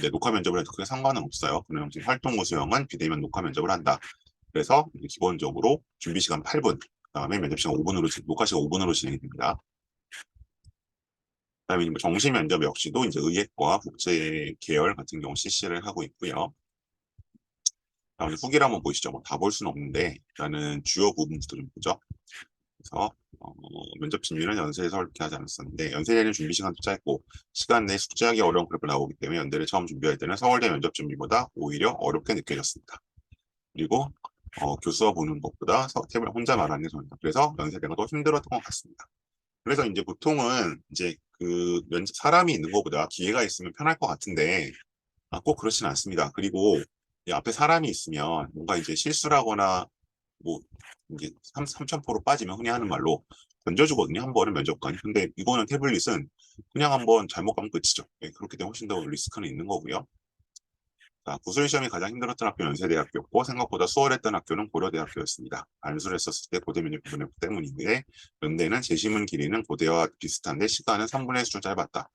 네, 녹화 면접을 해도 크게 상관은 없어요. 그냥 활동고 수영은 비대면 녹화 면접을 한다. 그래서 기본적으로 준비 시간 8분, 그다음에 면접 시간 5분으로 녹화 시간 5분으로 진행이 됩니다. 그다음에 뭐 정시 면접 역시도 이제 의예과 국제 계열 같은 경우 CC를 하고 있고요. 다음에 후기를 한번 보시죠. 뭐 다 볼 수는 없는데 일단은 주요 부분부터 좀 보죠. 그래서 면접 준비는 연세에서 그렇게 하지 않았었는데 연세대는 준비 시간도 짧고 시간 내 숙제하기 어려운 그래프 나오기 때문에 연대를 처음 준비할 때는 서울대 면접 준비보다 오히려 어렵게 느껴졌습니다. 그리고 교수와 보는 것보다 탭을 혼자 말하는 게 좋다. 그래서 연세대가 더 힘들었던 것 같습니다. 그래서 이제 보통은 이제 그 사람이 있는 것보다 기회가 있으면 편할 것 같은데 꼭 그렇진 않습니다. 그리고 앞에 사람이 있으면 뭔가 이제 실수를 하거나 뭐 이게 3,000%로 빠지면 흔히 하는 말로 던져주거든요. 한 번은 면접관이. 근데 이거는 태블릿은 그냥 한번 잘못 가면 끝이죠. 그렇기 때문에 훨씬 더 리스크는 있는 거고요. 자, 구술 시험이 가장 힘들었던 학교는 연세대학교였고 생각보다 수월했던 학교는 고려대학교였습니다. 안수를 했었을 때 고대 면접 부분이었기 때문인데 연대는 제시문 길이는 고대와 비슷한데 시간은 3분의 1좀 짧았다.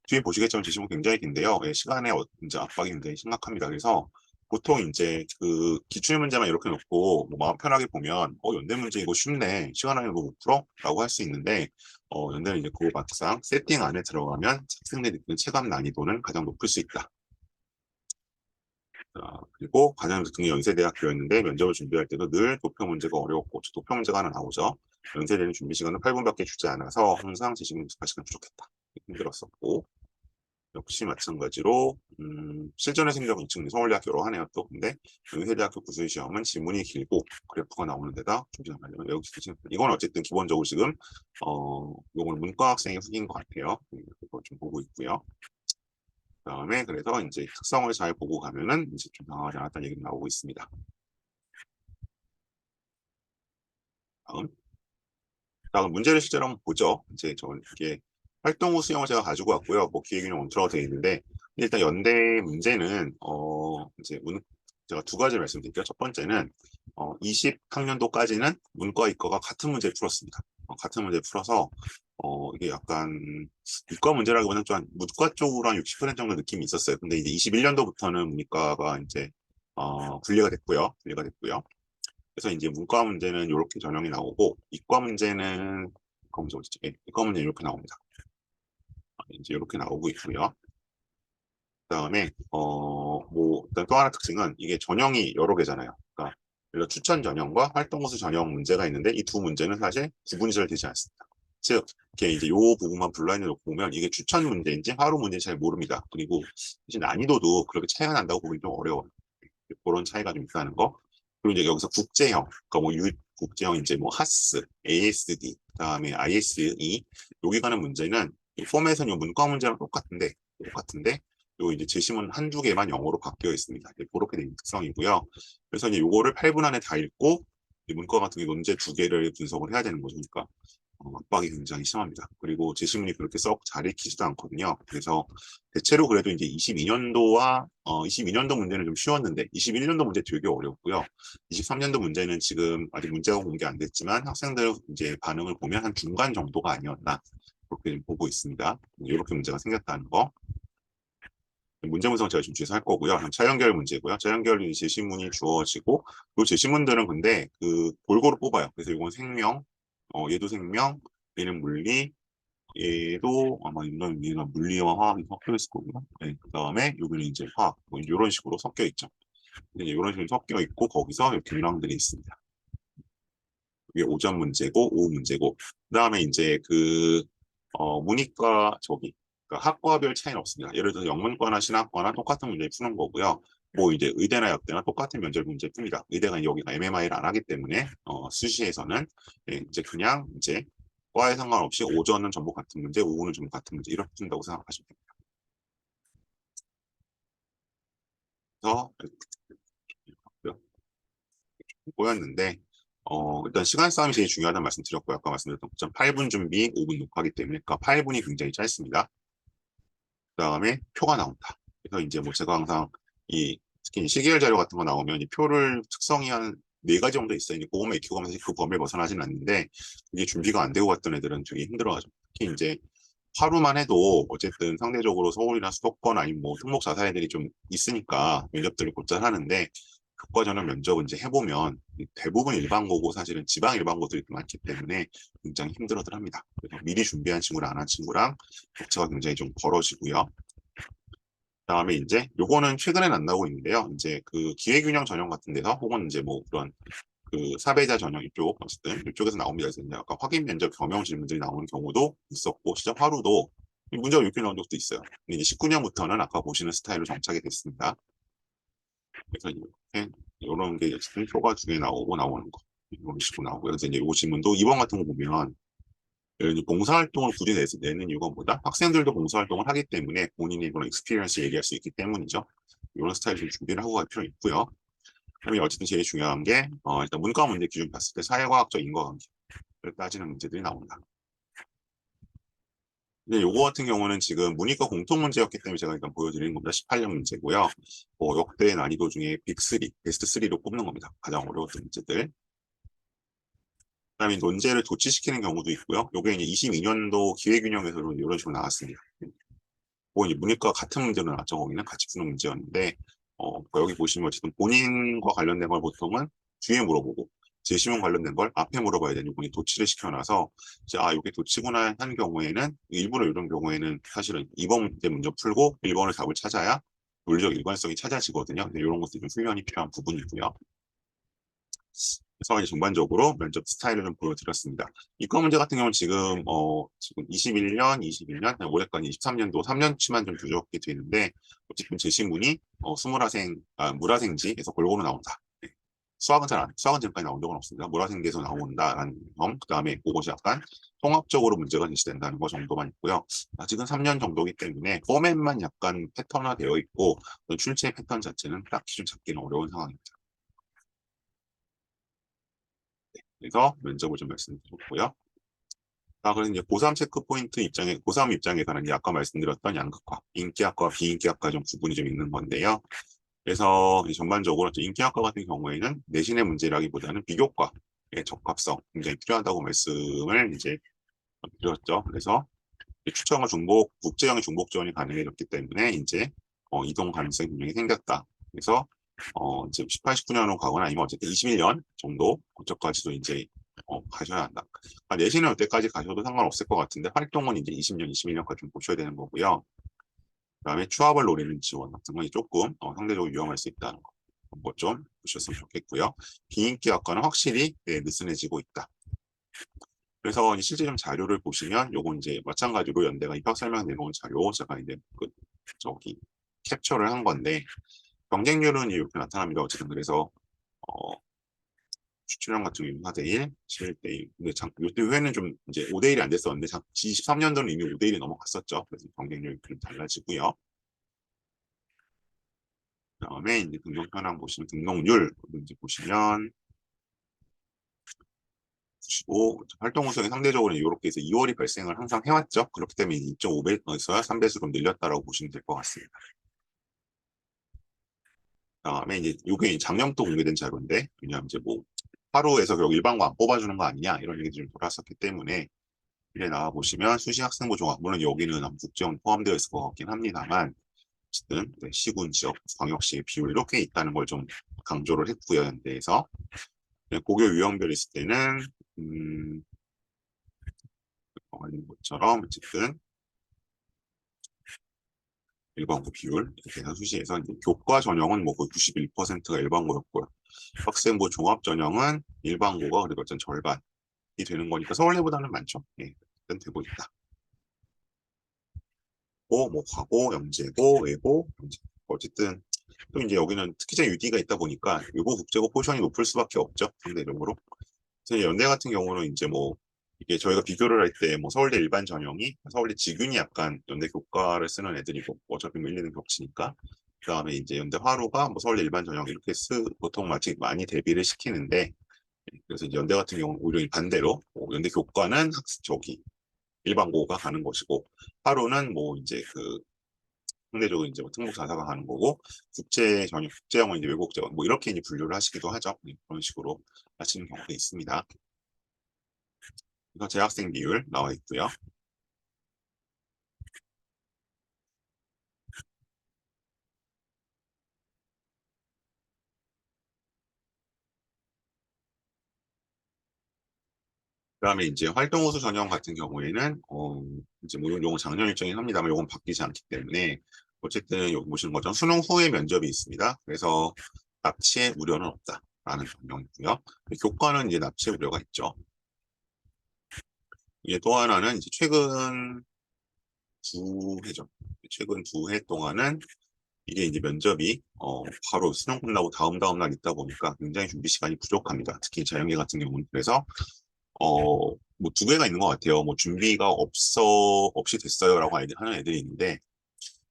뒤에 보시겠지만 제시문 굉장히 긴데요. 시간에 이제 압박이 굉장히 심각합니다. 그래서 보통 이제 그 기출 문제만 이렇게 놓고 뭐 마음 편하게 보면 연대 문제 이거 쉽네 시간 안에 이거 못 풀어? 라고 할 수 있는데 연대는 이제 그 막상 세팅 안에 들어가면 학생들이 느끼는 체감 난이도는 가장 높을 수 있다. 그리고 가장 같은 게 연세대학교였는데 면접을 준비할 때도 늘 도표 문제가 어려웠고 도표 문제가 하나 나오죠. 연세대는 준비 시간은 8분밖에 주지 않아서 항상 지식 연습할 시간 부족했다. 힘들었었고 역시 마찬가지로 실전의 생력 2층 서울대학교 여러 하네요 또. 근데 연세대학교 구술 시험은 지문이 길고 그래프가 나오는 데다 준비를 하려면 외우기 싫지. 이건 어쨌든 기본적으로 지금 이건 문과 학생의 후기인 것 같아요. 그거 좀 보고 있고요. 그다음에 그래서 이제 특성을 잘 보고 가면은 이제 좀 당하지 않았다는 얘기가 나오고 있습니다. 다음 문제를 실제로 한번 보죠. 이제 저는 이게 활동 후 수영을 제가 가지고 왔고요. 뭐 기획균형 원투라고 되어 있는데 일단 연대 문제는 이제 제가 두 가지 말씀드릴게요. 첫 번째는 20학년도까지는 문과 이과가 같은 문제를 풀었습니다. 같은 문제를 풀어서 이게 약간 이과 문제라기보다는 좀 문과 쪽으로 한 60% 정도 느낌이 있었어요. 근데 이제 21년도부터는 문과가 이제 분리가 됐고요. 그래서 이제 문과 문제는 이렇게 전형이 나오고 이과 문제는 이과 문제 이렇게 나옵니다. 이제 이렇게 나오고 있고요. 그다음에 뭐 일단 또 하나 특징은 이게 전형이 여러 개잖아요. 그러니까 추천 전형과 활동호수 전형 문제가 있는데 이 두 문제는 사실 구분이 잘 되지 않습니다. 즉 이게 이제 요 부분만 블라인드 놓고 보면 이게 추천 문제인지 하루 문제인지 잘 모릅니다. 그리고 사실 난이도도 그렇게 차이가 난다고 보기 좀 어려워요. 그런 차이가 좀 있다는 거. 그리고 이제 여기서 국제형, 그러니까 뭐 국제형 이제 뭐 하스, ASD, 그다음에 ISE 여기 가는 문제는 포맷은 요 문과 문제랑 똑같은데 요 이제 제시문 한두 개만 영어로 바뀌어 있습니다. 그렇게 된 특성이고요. 그래서 이제 요거를 8분 안에 다 읽고 문과 같은 게 논제 두 개를 분석을 해야 되는 거죠. 그러니까 압박이 굉장히 심합니다. 그리고 제시문이 그렇게 썩 잘 읽히지도 않거든요. 그래서 대체로 그래도 이제 22년도 문제는 좀 쉬웠는데 21년도 문제 되게 어렵고요. 23년도 문제는 지금 아직 문제가 공개 안 됐지만 학생들 이제 반응을 보면 한 중간 정도가 아니었나 그렇게 보고 있습니다. 이렇게 문제가 생겼다는 거. 문제 분석 제가 좀 주의해서 할 거고요. 차연결 문제고요. 차연결 제시문이 주어지고 그 제시문들은 근데 그 골고루 뽑아요. 그래서 이건 생명, 얘도 생명, 얘는 물리, 얘도 아마 얘가 물리와 화학이 섞여 있을 거고요. 네, 그다음에 여기는 이제 화학, 뭐 이런 식으로 섞여 있죠. 이런 식으로 섞여 있고 거기서 이렇게 문항들이 있습니다. 이게 오전 문제고 오후 문제고 그다음에 이제 그 문이과 그러니까 학과별 차이는 없습니다. 예를 들어서 영문과나 신학과나 똑같은 문제 푸는 거고요. 뭐 이제 의대나 약대나 똑같은 면접 문제 풉니다. 의대가 여기가 MMI를 안 하기 때문에 수시에서는 이제 그냥 이제 과에 상관없이 오전은 전부 같은 문제, 오후는 전부 같은 문제 이렇게 푼다고 생각하시면 됩니다. 그래서 보였는데 일단 시간 싸움이 제일 중요하다는 말씀 드렸고요. 아까 말씀드렸던 것처럼 8분 준비, 5분 녹화하기 때문에 그러니까 8분이 굉장히 짧습니다. 그다음에 표가 나온다. 그래서 이제 뭐 제가 항상 특히 시계열 자료 같은 거 나오면 이 표를 특성이 한 4가지 정도 있어요. 이제 그것만 익히고 가면서 그 범위를 벗어나진 않는데 이게 준비가 안 되고 갔던 애들은 되게 힘들어하죠. 특히 이제 하루만 해도 어쨌든 상대적으로 서울이나 수도권 아니면 뭐 특목 자사 애들이 좀 있으니까 면접들을 곧잘 하는데 교과 전형 면접은 이제 해보면 대부분 일반고고 사실은 지방 일반고들이 많기 때문에 굉장히 힘들어들 합니다. 그래서 미리 준비한 친구랑 안 한 친구랑 격차가 굉장히 좀 벌어지고요. 그다음에 이제 요거는 최근엔 안 나오고 있는데요. 이제 그 기회균형 전형 같은 데서 혹은 이제 뭐 그런 그 사배자 전형 이쪽 어쨌든 이쪽에서 나옵니다. 그래서 이제 아까 확인 면접 겸용 질문들이 나오는 경우도 있었고 시작 하루도 문제가 이렇게 나온 적도 있어요. 근데 이제 19년부터는 아까 보시는 스타일로 정착이 됐습니다. 그래서 이렇게 이런 게 어쨌든 표가 두 개 나오고 나오는 거 이런 식으로 나오고 그래서 이제 이 질문도 2번 같은 거 보면 봉사활동을 굳이 내는 이유가 뭐다? 학생들도 봉사활동을 하기 때문에 본인이 그런 익스피리언스 얘기할 수 있기 때문이죠. 이런 스타일 좀 준비를 하고 갈 필요 있고요. 그다음에 어쨌든 제일 중요한 게 일단 문과 문제 기준 봤을 때 사회과학적 인과관계를 따지는 문제들이 나온다. 근데 요거 같은 경우는 지금 문이과 공통 문제였기 때문에 제가 일단 보여드리는 겁니다. 18년 문제고요. 역대 난이도 중에 빅3, 베스트 3로 꼽는 겁니다. 가장 어려웠던 문제들. 그다음에 논제를 도치시키는 경우도 있고요. 요게 이제 22년도 기회균형에서 이런 식으로 나왔습니다. 뭐 이제 문이과 같은 문제로 나왔죠. 거기는 같이 푸는 문제였는데 여기 보시면 어쨌든 본인과 관련된 걸 보통은 뒤에 물어보고 재시문 관련된 걸 앞에 물어봐야 되는 분이 도치를 시켜놔서 이제 이게 도치구나 한 경우에는 일부러 이런 경우에는 사실은 2번 문제 먼저 풀고 1번을 답을 찾아야 논리적 일관성이 찾아지거든요. 근데 이런 것들이 좀 훈련이 필요한 부분이고요. 그래서 이제 전반적으로 면접 스타일을 좀 보여드렸습니다. 이과 문제 같은 경우는 지금 21년, 22년, 올해까지 23년도 3년치만 좀 부족하게 되는데 어쨌든 제시문이 물화생지에서 골고루 나온다. 네. 수학은 지금까지 나온 적은 없습니다. 물화생지에서 나온다라는 점, 그 다음에 그것이 약간 통합적으로 문제가 제시된다는 것 정도만 있고요. 아직은 3년 정도이기 때문에 포맷만 약간 패턴화되어 있고 출제 패턴 자체는 딱히 좀 잡기는 어려운 상황입니다. 그래서 면접을 좀 말씀드렸고요. 그래서 이제 고3 체크 포인트 고3 입장에서는 이제 아까 말씀드렸던 양극화, 인기학과, 비인기학과 좀 구분이 좀 있는 건데요. 그래서 전반적으로 인기학과 같은 경우에는 내신의 문제라기보다는 비교과의 적합성 굉장히 필요하다고 말씀을 이제 드렸죠. 그래서 추천과 국제형의 중복 지원이 가능해졌기 때문에 이제 이동 가능성이 분명히 생겼다. 그래서 이제 18, 19년으로 가거나 아니면 어쨌든 21년 정도 그쪽까지도 이제 가셔야 한다. 내신은 이때까지 가셔도 상관없을 것 같은데 활동은 이제 20년, 21년까지 좀 보셔야 되는 거고요. 그다음에 추합을 노리는 지원 같은 건 조금 상대적으로 위험할 수 있다는 거. 좀 보셨으면 좋겠고요. 비인기 학과는 확실히 느슨해지고 있다. 그래서 실제 좀 자료를 보시면 요건 이제 마찬가지로 연대가 입학 설명 내놓은 자료 제가 이제 캡처를 한 건데 경쟁률은 이렇게 나타납니다. 어쨌든 그래서 어, 추출형 같은 경우는 4대1, 11대1. 근데 요때 후에는 좀 이제 5대1이 안 됐었는데 23년도는 이미 5대1이 넘어갔었죠. 그래서 경쟁률이 좀 달라지고요. 그다음에 이제 등록 현황 보시면 등록률 이제 보시면 95, 활동 우수이 상대적으로 이렇게 해서 2월이 발생을 항상 해왔죠. 그렇기 때문에 2.5배에서 3배수로 늘렸다라고 보시면 될 것 같습니다. 그다음에 이제 이게 작년도 공개된 자료인데 왜냐하면 이제 뭐 하루에서 결국 일반고 안 뽑아주는 거 아니냐 이런 얘기들이 좀 돌았었기 때문에 이래 나와 보시면 수시 학생부 종합 물론 여기는 국제형 포함되어 있을 것 같긴 합니다만 어쨌든 시군 지역 광역시의 비율 이렇게 있다는 걸 좀 강조를 했고요. 연대에서 고교 유형별 있을 때는 것처럼 어쨌든 일반고 비율 이렇게 해서 수시에서 교과 전형은 뭐 거의 91%가 일반고였고요. 학생부 종합 전형은 일반고가 그래도 어떤 절반이 되는 거니까 서울대보다는 많죠. 예, 일단 되고 있다. 뭐 과고, 영재고, 외고, 영재. 어쨌든 또 이제 여기는 특기자 유디가 있다 보니까 외고, 국제고 포션이 높을 수밖에 없죠. 상대적으로. 그래서 연대 같은 경우는 이제 뭐 이게 저희가 비교를 할 때 뭐 서울대 일반 전형이 서울대 직윤이 약간 연대 교과를 쓰는 애들이고 어차피 밀리는 격치니까 그다음에 이제 연대 화로가 뭐 서울대 일반 전형 이렇게 보통 많이 대비를 시키는데 그래서 이제 연대 같은 경우는 오히려 반대로 연대 교과는 저기 일반고가 가는 것이고 화로는 뭐 이제 상대적으로 이제 특목 자사가 가는 거고 국제형은 이제 외국 국제형 뭐 이렇게 이제 분류를 하시기도 하죠. 그런 식으로 하시는 경우도 있습니다. 그래서 재학생 비율 나와 있고요. 그다음에 이제 활동우수 전형 같은 경우에는 이제 뭐 요건 작년 일정이긴 합니다만 요건 바뀌지 않기 때문에 어쨌든 여기 보시는 것처럼 수능 후에 면접이 있습니다. 그래서 납치의 우려는 없다라는 전형이고요. 교과는 이제 납치 우려가 있죠. 이게 또 하나는 이제 최근 두 해 동안은 이게 이제 면접이 바로 수능 끝나고 다음 날 있다 보니까 굉장히 준비 시간이 부족합니다. 특히 자연계 같은 경우는 그래서 뭐 두 개가 있는 것 같아요. 뭐 준비가 없이 됐어요라고 하는 애들이 있는데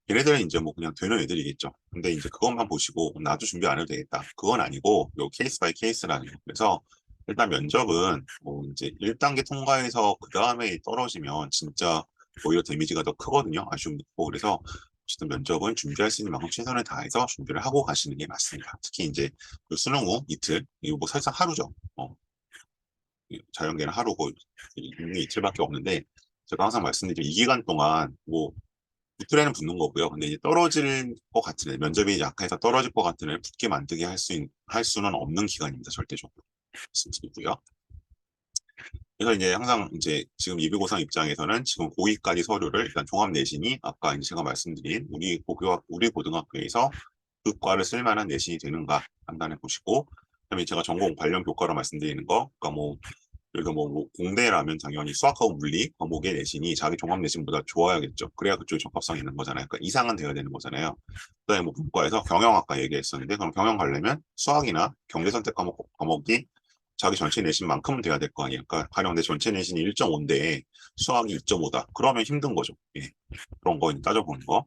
얘네들은 이제 뭐 그냥 되는 애들이겠죠. 근데 이제 그것만 보시고 나도 준비 안 해도 되겠다. 그건 아니고 요 케이스 바이 케이스라는 거. 그래서 일단 면접은 뭐 이제 1단계 통과해서 그 다음에 떨어지면 진짜 오히려 데미지가 더 크거든요. 아쉬움도 있고. 그래서 어쨌든 면접은 준비할 수 있는 만큼 최선을 다해서 준비를 하고 가시는 게 맞습니다. 특히 이제 그 수능 후 이틀, 이거 뭐 설상 하루죠. 자연계는 하루고 이틀밖에 없는데 제가 항상 말씀드리죠. 이 기간 동안 뭐 붙으려는 붙는 거고요. 근데 이제 떨어질 것 같은 애, 면접이 약해서 떨어질 것 같은 애를 붙게 만들게 할 수는 없는 기간입니다. 절대적으로. 말씀드리고요. 그래서 이제 항상 이제 지금 예비고사 입장에서는 지금 고2까지 서류를 일단 종합 내신이 아까 이제 제가 말씀드린 우리 고등학교에서 그 과를 쓸 만한 내신이 되는가 판단해 보시고, 그다음에 제가 전공 관련 교과로 말씀드리는 거, 그러니까 뭐 예를 들어 뭐 공대라면 당연히 수학하고 물리 과목의 내신이 자기 종합 내신보다 좋아야겠죠. 그래야 그쪽에 적합성이 있는 거잖아요. 그러니까 이상은 돼야 되는 거잖아요. 그다음에 뭐 문과에서 경영학과 얘기했었는데, 그럼 경영 가려면 수학이나 경제 선택 과목이 자기 전체 내신만큼은 돼야 될 거 아니에요. 그러니까 가령 내 전체 내신이 1.5인데 수학이 2.5다. 그러면 힘든 거죠. 예. 그런 거 따져보는 거.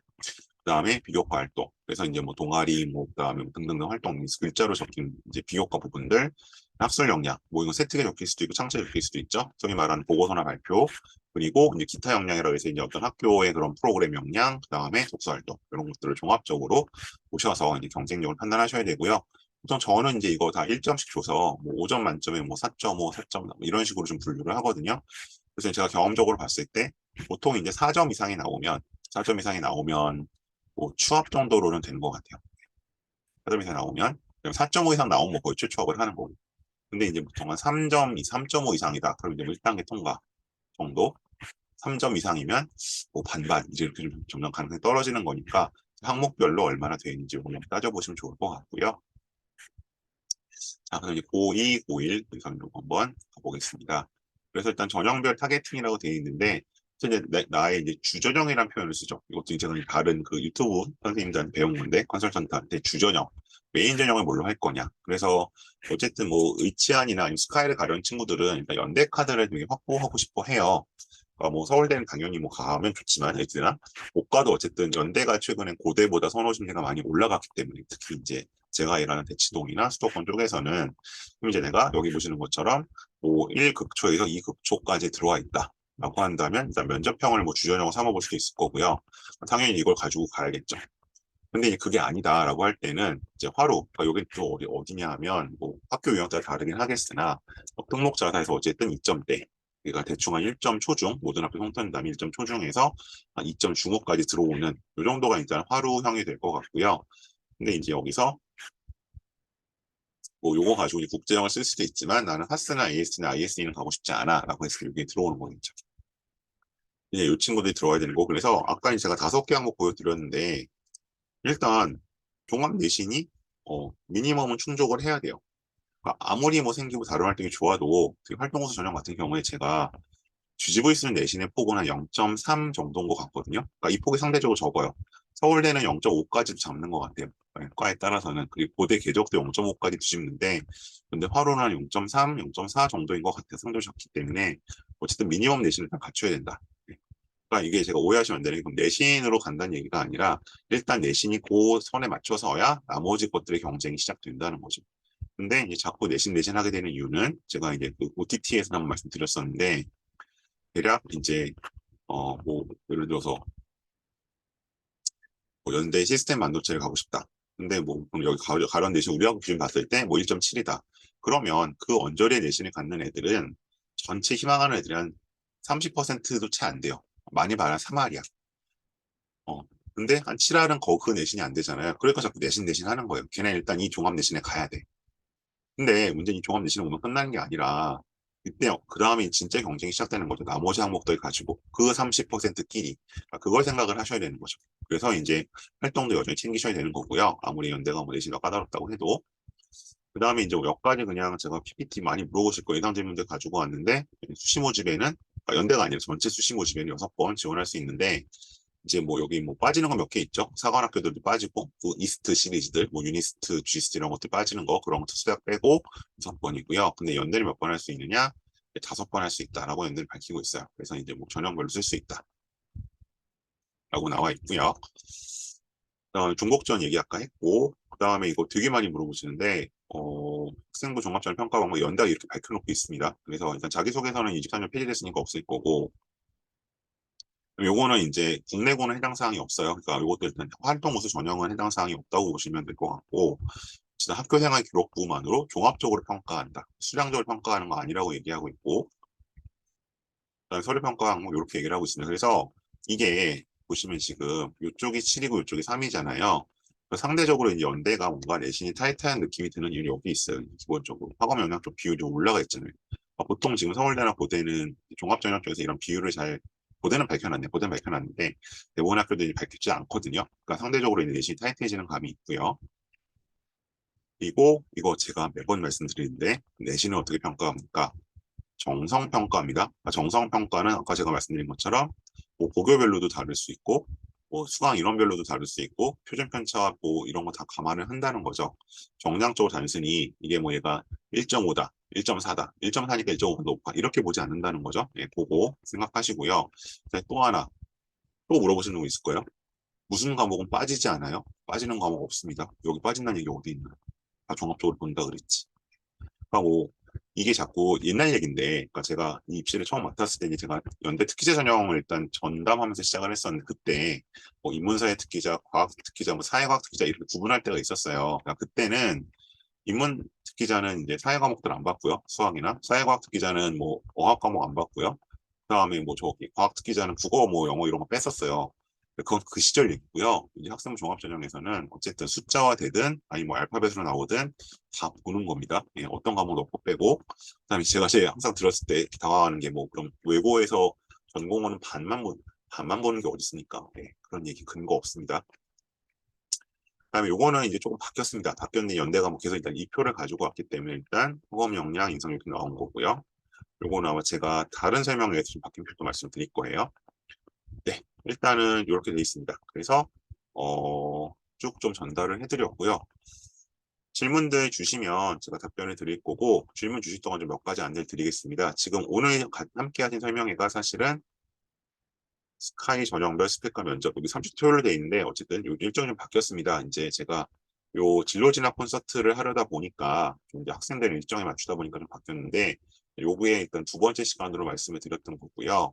그다음에 비교과 활동. 그래서 이제 뭐 동아리, 뭐 그다음에 뭐 등등등 활동, 글자로 적힌 이제 비교과 부분들, 학술 역량, 뭐 이건 세트게 적힐 수도 있고 창체에 적힐 수도 있죠. 소위 말하는 보고서나 발표, 그리고 이제 기타 역량이라고 해서 이제 어떤 학교의 그런 프로그램 역량, 그다음에 독서 활동 이런 것들을 종합적으로 보셔서 이제 경쟁력을 판단하셔야 되고요. 보통 저는 이제 이거 다 1점씩 줘서 뭐 5점 만점에 뭐 4.5, 4.4 이런 식으로 좀 분류를 하거든요. 그래서 제가 경험적으로 봤을 때 보통 이제 4점 이상이 나오면 4점 이상이 나오면 뭐 추합 정도로는 되는 것 같아요. 4점 이상 나오면 4.5 이상 나오면 뭐 거의 최초합을 하는 거고. 근데 이제 보통 한 3.5 이상이다. 그럼 이제 뭐 1단계 통과 정도. 3점 이상이면 뭐 반반 이제 이렇게 좀 점점 가능성이 떨어지는 거니까 항목별로 얼마나 되어 있는지 한번 따져보시면 좋을 것 같고요. 자, 그럼 이제 고2, 고1 분석으로 한번 가보겠습니다. 그래서 일단 전형별 타겟팅이라고 되어 있는데, 이제 나의 이제 주전형이라는 표현을 쓰죠. 이것도 이제 다른 그 유튜브 선생님들한테 배운 건데, 컨설턴트한테 주전형, 메인 전형을 뭘로 할 거냐. 그래서 어쨌든 뭐 의치안이나 아니면 스카이를 가려는 친구들은 일단 연대 카드를 되게 확보하고 싶어 해요. 그러니까 뭐 서울대는 당연히 뭐 가면 좋지만 애들이나 못 가도 어쨌든 연대가 최근에 고대보다 선호 심리가 많이 올라갔기 때문에, 특히 이제 제가 일하는 대치동이나 수도권 쪽에서는, 그럼 이제 내가 여기 보시는 것처럼 뭐 1급초에서 2급초까지 들어와 있다 라고 한다면 일단 면접형을 뭐 주전형으로 삼아볼 수도 있을 거고요. 당연히 이걸 가지고 가야겠죠. 근데 이제 그게 아니다라고 할 때는 이제 화로, 그러니까 여기 또 어디냐 하면 뭐 학교 유형에 따라 다르긴 하겠으나 등록자사에서 어쨌든 2점대, 그러니까 대충 한 1점 초중, 모든 학교 통틀한다면 1점 초중에서 한 2점 중후까지 들어오는 이 정도가 일단 화로형이 될 것 같고요. 근데 이제 여기서 뭐 요거 가지고 이제 국제형을 쓸 수도 있지만 나는 하스나 AS나 ISE는 가고 싶지 않아 라고 해서 여기에 들어오는 거겠죠. 이제 이 친구들이 들어와야 되는 거. 그래서 아까 제가 5개 항목 보여드렸는데 일단 종합 내신이 미니멈은 충족을 해야 돼요. 그러니까 아무리 뭐 생기고 다른 활동이 좋아도 활동호수 전형 같은 경우에 제가 GGV 쓰는 내신의 폭은 한 0.3 정도인 것 같거든요. 그러니까 이 폭이 상대적으로 적어요. 서울대는 0.5까지도 잡는 것 같아요. 과에 따라서는. 그리고 고대 궤적도 0.5까지 뒤집는데, 근데 화로는 한 0.3, 0.4 정도인 것 같아요. 상대적으로 적기 때문에 어쨌든 미니멈 내신을 일단 갖춰야 된다. 그러니까 이게 제가 오해하시면 안 되는 게 내신으로 간다는 얘기가 아니라 일단 내신이 그 선에 맞춰서야 나머지 것들의 경쟁이 시작된다는 거죠. 근데 이제 자꾸 내신 하게 되는 이유는 제가 이제 그 OTT에서 한번 말씀드렸었는데, 대략 이제 뭐 예를 들어서 뭐 연대 시스템 반도체를 가고 싶다. 근데 뭐 그럼 여기 가려는 내신 우리 학교 기준 봤을 때 뭐 1.7이다. 그러면 그 언저리의 내신을 갖는 애들은 전체 희망하는 애들이 한 30%도 채 안 돼요. 많이 말하면 3할이야. 어. 근데 한 7할은 그 내신이 안 되잖아요. 그러니까 자꾸 내신 하는 거예요. 걔네 일단 이 종합 내신에 가야 돼. 근데 문제는 이 종합 내신에 오면 끝나는 게 아니라 이때 그 다음에 진짜 경쟁이 시작되는 거죠. 나머지 항목들 가지고 그 30%끼리 그걸 생각을 하셔야 되는 거죠. 그래서 이제 활동도 여전히 챙기셔야 되는 거고요. 아무리 연대가 뭐 내신이 까다롭다고 해도. 그 다음에 이제 몇 가지 그냥 제가 PPT 많이 물어보실 거예요. 예상 질문들 가지고 왔는데 수시 모집에는, 그러니까 연대가 아니라 전체 수시 모집에는 6번 지원할 수 있는데, 이제 뭐 여기 뭐 빠지는 거 몇 개 있죠. 사관학교들도 빠지고, 그 이스트 시리즈들, 뭐 유니스트, G스트 이런 것들 빠지는 거, 그런 거 특수대학 빼고 6번이고요. 근데 연대를 몇 번 할 수 있느냐? 5번 할 수 있다라고 연대를 밝히고 있어요. 그래서 이제 뭐 전형별로 쓸 수 있다라고 나와 있고요. 그다음에 중복지원 얘기 아까 했고, 그다음에 이거 되게 많이 물어보시는데, 학생부 종합전 평가 방법 연대가 이렇게 밝혀놓고 있습니다. 그래서 일단 자기소개서는 24년 폐지됐으니까 없을 거고, 요거는 이제 국내고는 해당 사항이 없어요. 그러니까 요것도 일단 활동 우수 전형은 해당 사항이 없다고 보시면 될 것 같고, 진짜 학교 생활 기록부만으로 종합적으로 평가한다. 수량적으로 평가하는 거 아니라고 얘기하고 있고, 그다음에 서류 평가 항목 이렇게 얘기를 하고 있습니다. 그래서 이게 보시면 지금 이쪽이 7이고 이쪽이 3이잖아요. 상대적으로 이제 연대가 뭔가 내신이 타이트한 느낌이 드는 이유는 여기 있어요. 기본적으로 학업 영향 쪽 비율이 좀 올라가 있잖아요. 보통 지금 서울대나 고대는 종합전형 쪽에서 이런 비율을 잘 고대는 밝혀놨네. 고대는 밝혀놨는데 대부분 학교들이 밝히지 않거든요. 그러니까 상대적으로 이제 내신이 타이트해지는 감이 있고요. 그리고 이거 제가 매번 말씀드리는데 내신을 어떻게 평가합니까? 정성평가입니다. 정성평가는 아까 제가 말씀드린 것처럼 뭐 고교별로도 다를 수 있고 뭐 수강 인원별로도 다를 수 있고 표준 편차 뭐 이런 거 다 감안을 한다는 거죠. 정량적으로 단순히 이게 뭐 얘가 1.5다, 1.4다, 1.4니까 1.5가 높아 이렇게 보지 않는다는 거죠. 예, 보고 생각하시고요. 또 하나 또 물어보시는 거 있을 거예요. 무슨 과목은 빠지지 않아요? 빠지는 과목 없습니다. 여기 빠진다는 얘기 어디 있나? 다 종합적으로 본다 그랬지. 그러니까 뭐 이게 자꾸 옛날 얘기인데, 그러니까 제가 이 입시를 처음 맡았을 때 이제 제가 연대 특기자 전형을 일단 전담하면서 시작을 했었는데 그때 뭐 인문사회 특기자, 과학 특기자, 뭐 사회과학 특기자 이렇게 구분할 때가 있었어요. 그러니까 그때는 인문 특기자는 이제 사회 과목들 안 받고요, 수학이나 사회과학 특기자는 뭐 어학 과목 안 받고요. 그다음에 뭐 저기 과학 특기자는 국어, 뭐 영어 이런 거 뺐었어요. 그건 그 시절 얘기고요. 이제 학생 종합전형에서는 어쨌든 숫자화 되든 아니 뭐 알파벳으로 나오든 다 보는 겁니다. 예, 어떤 과목 넣고 빼고. 그다음에 제가 제일 항상 들었을 때 당황하는 게 뭐 그럼 외고에서 전공어는 반만 보는 게 어디 있습니까? 예, 그런 얘기 근거 없습니다. 그다음에 요거는 이제 조금 바뀌었습니다. 바뀌었는데 연대가 뭐 계속 일단 이 표를 가지고 왔기 때문에 일단 호검 역량 인성 이렇게 나온 거고요. 요거는 아마 제가 다른 설명을 위해서 좀 바뀐 표도 말씀드릴 거예요. 네, 일단은 이렇게 돼 있습니다. 그래서 쭉 좀 전달을 해드렸고요. 질문들 주시면 제가 답변을 드릴 거고 질문 주실 동안 좀 몇 가지 안내를 드리겠습니다. 지금 오늘 함께 하신 설명회가 사실은 스카이 전형별 스펙과 면접 여기 30주 토요일로 돼 있는데 어쨌든 요 일정이 좀 바뀌었습니다. 이제 제가 요 진로 진학 콘서트를 하려다 보니까 좀 이제 학생들 일정에 맞추다 보니까 좀 바뀌었는데 요구에 일단 두 번째 시간으로 말씀을 드렸던 거고요.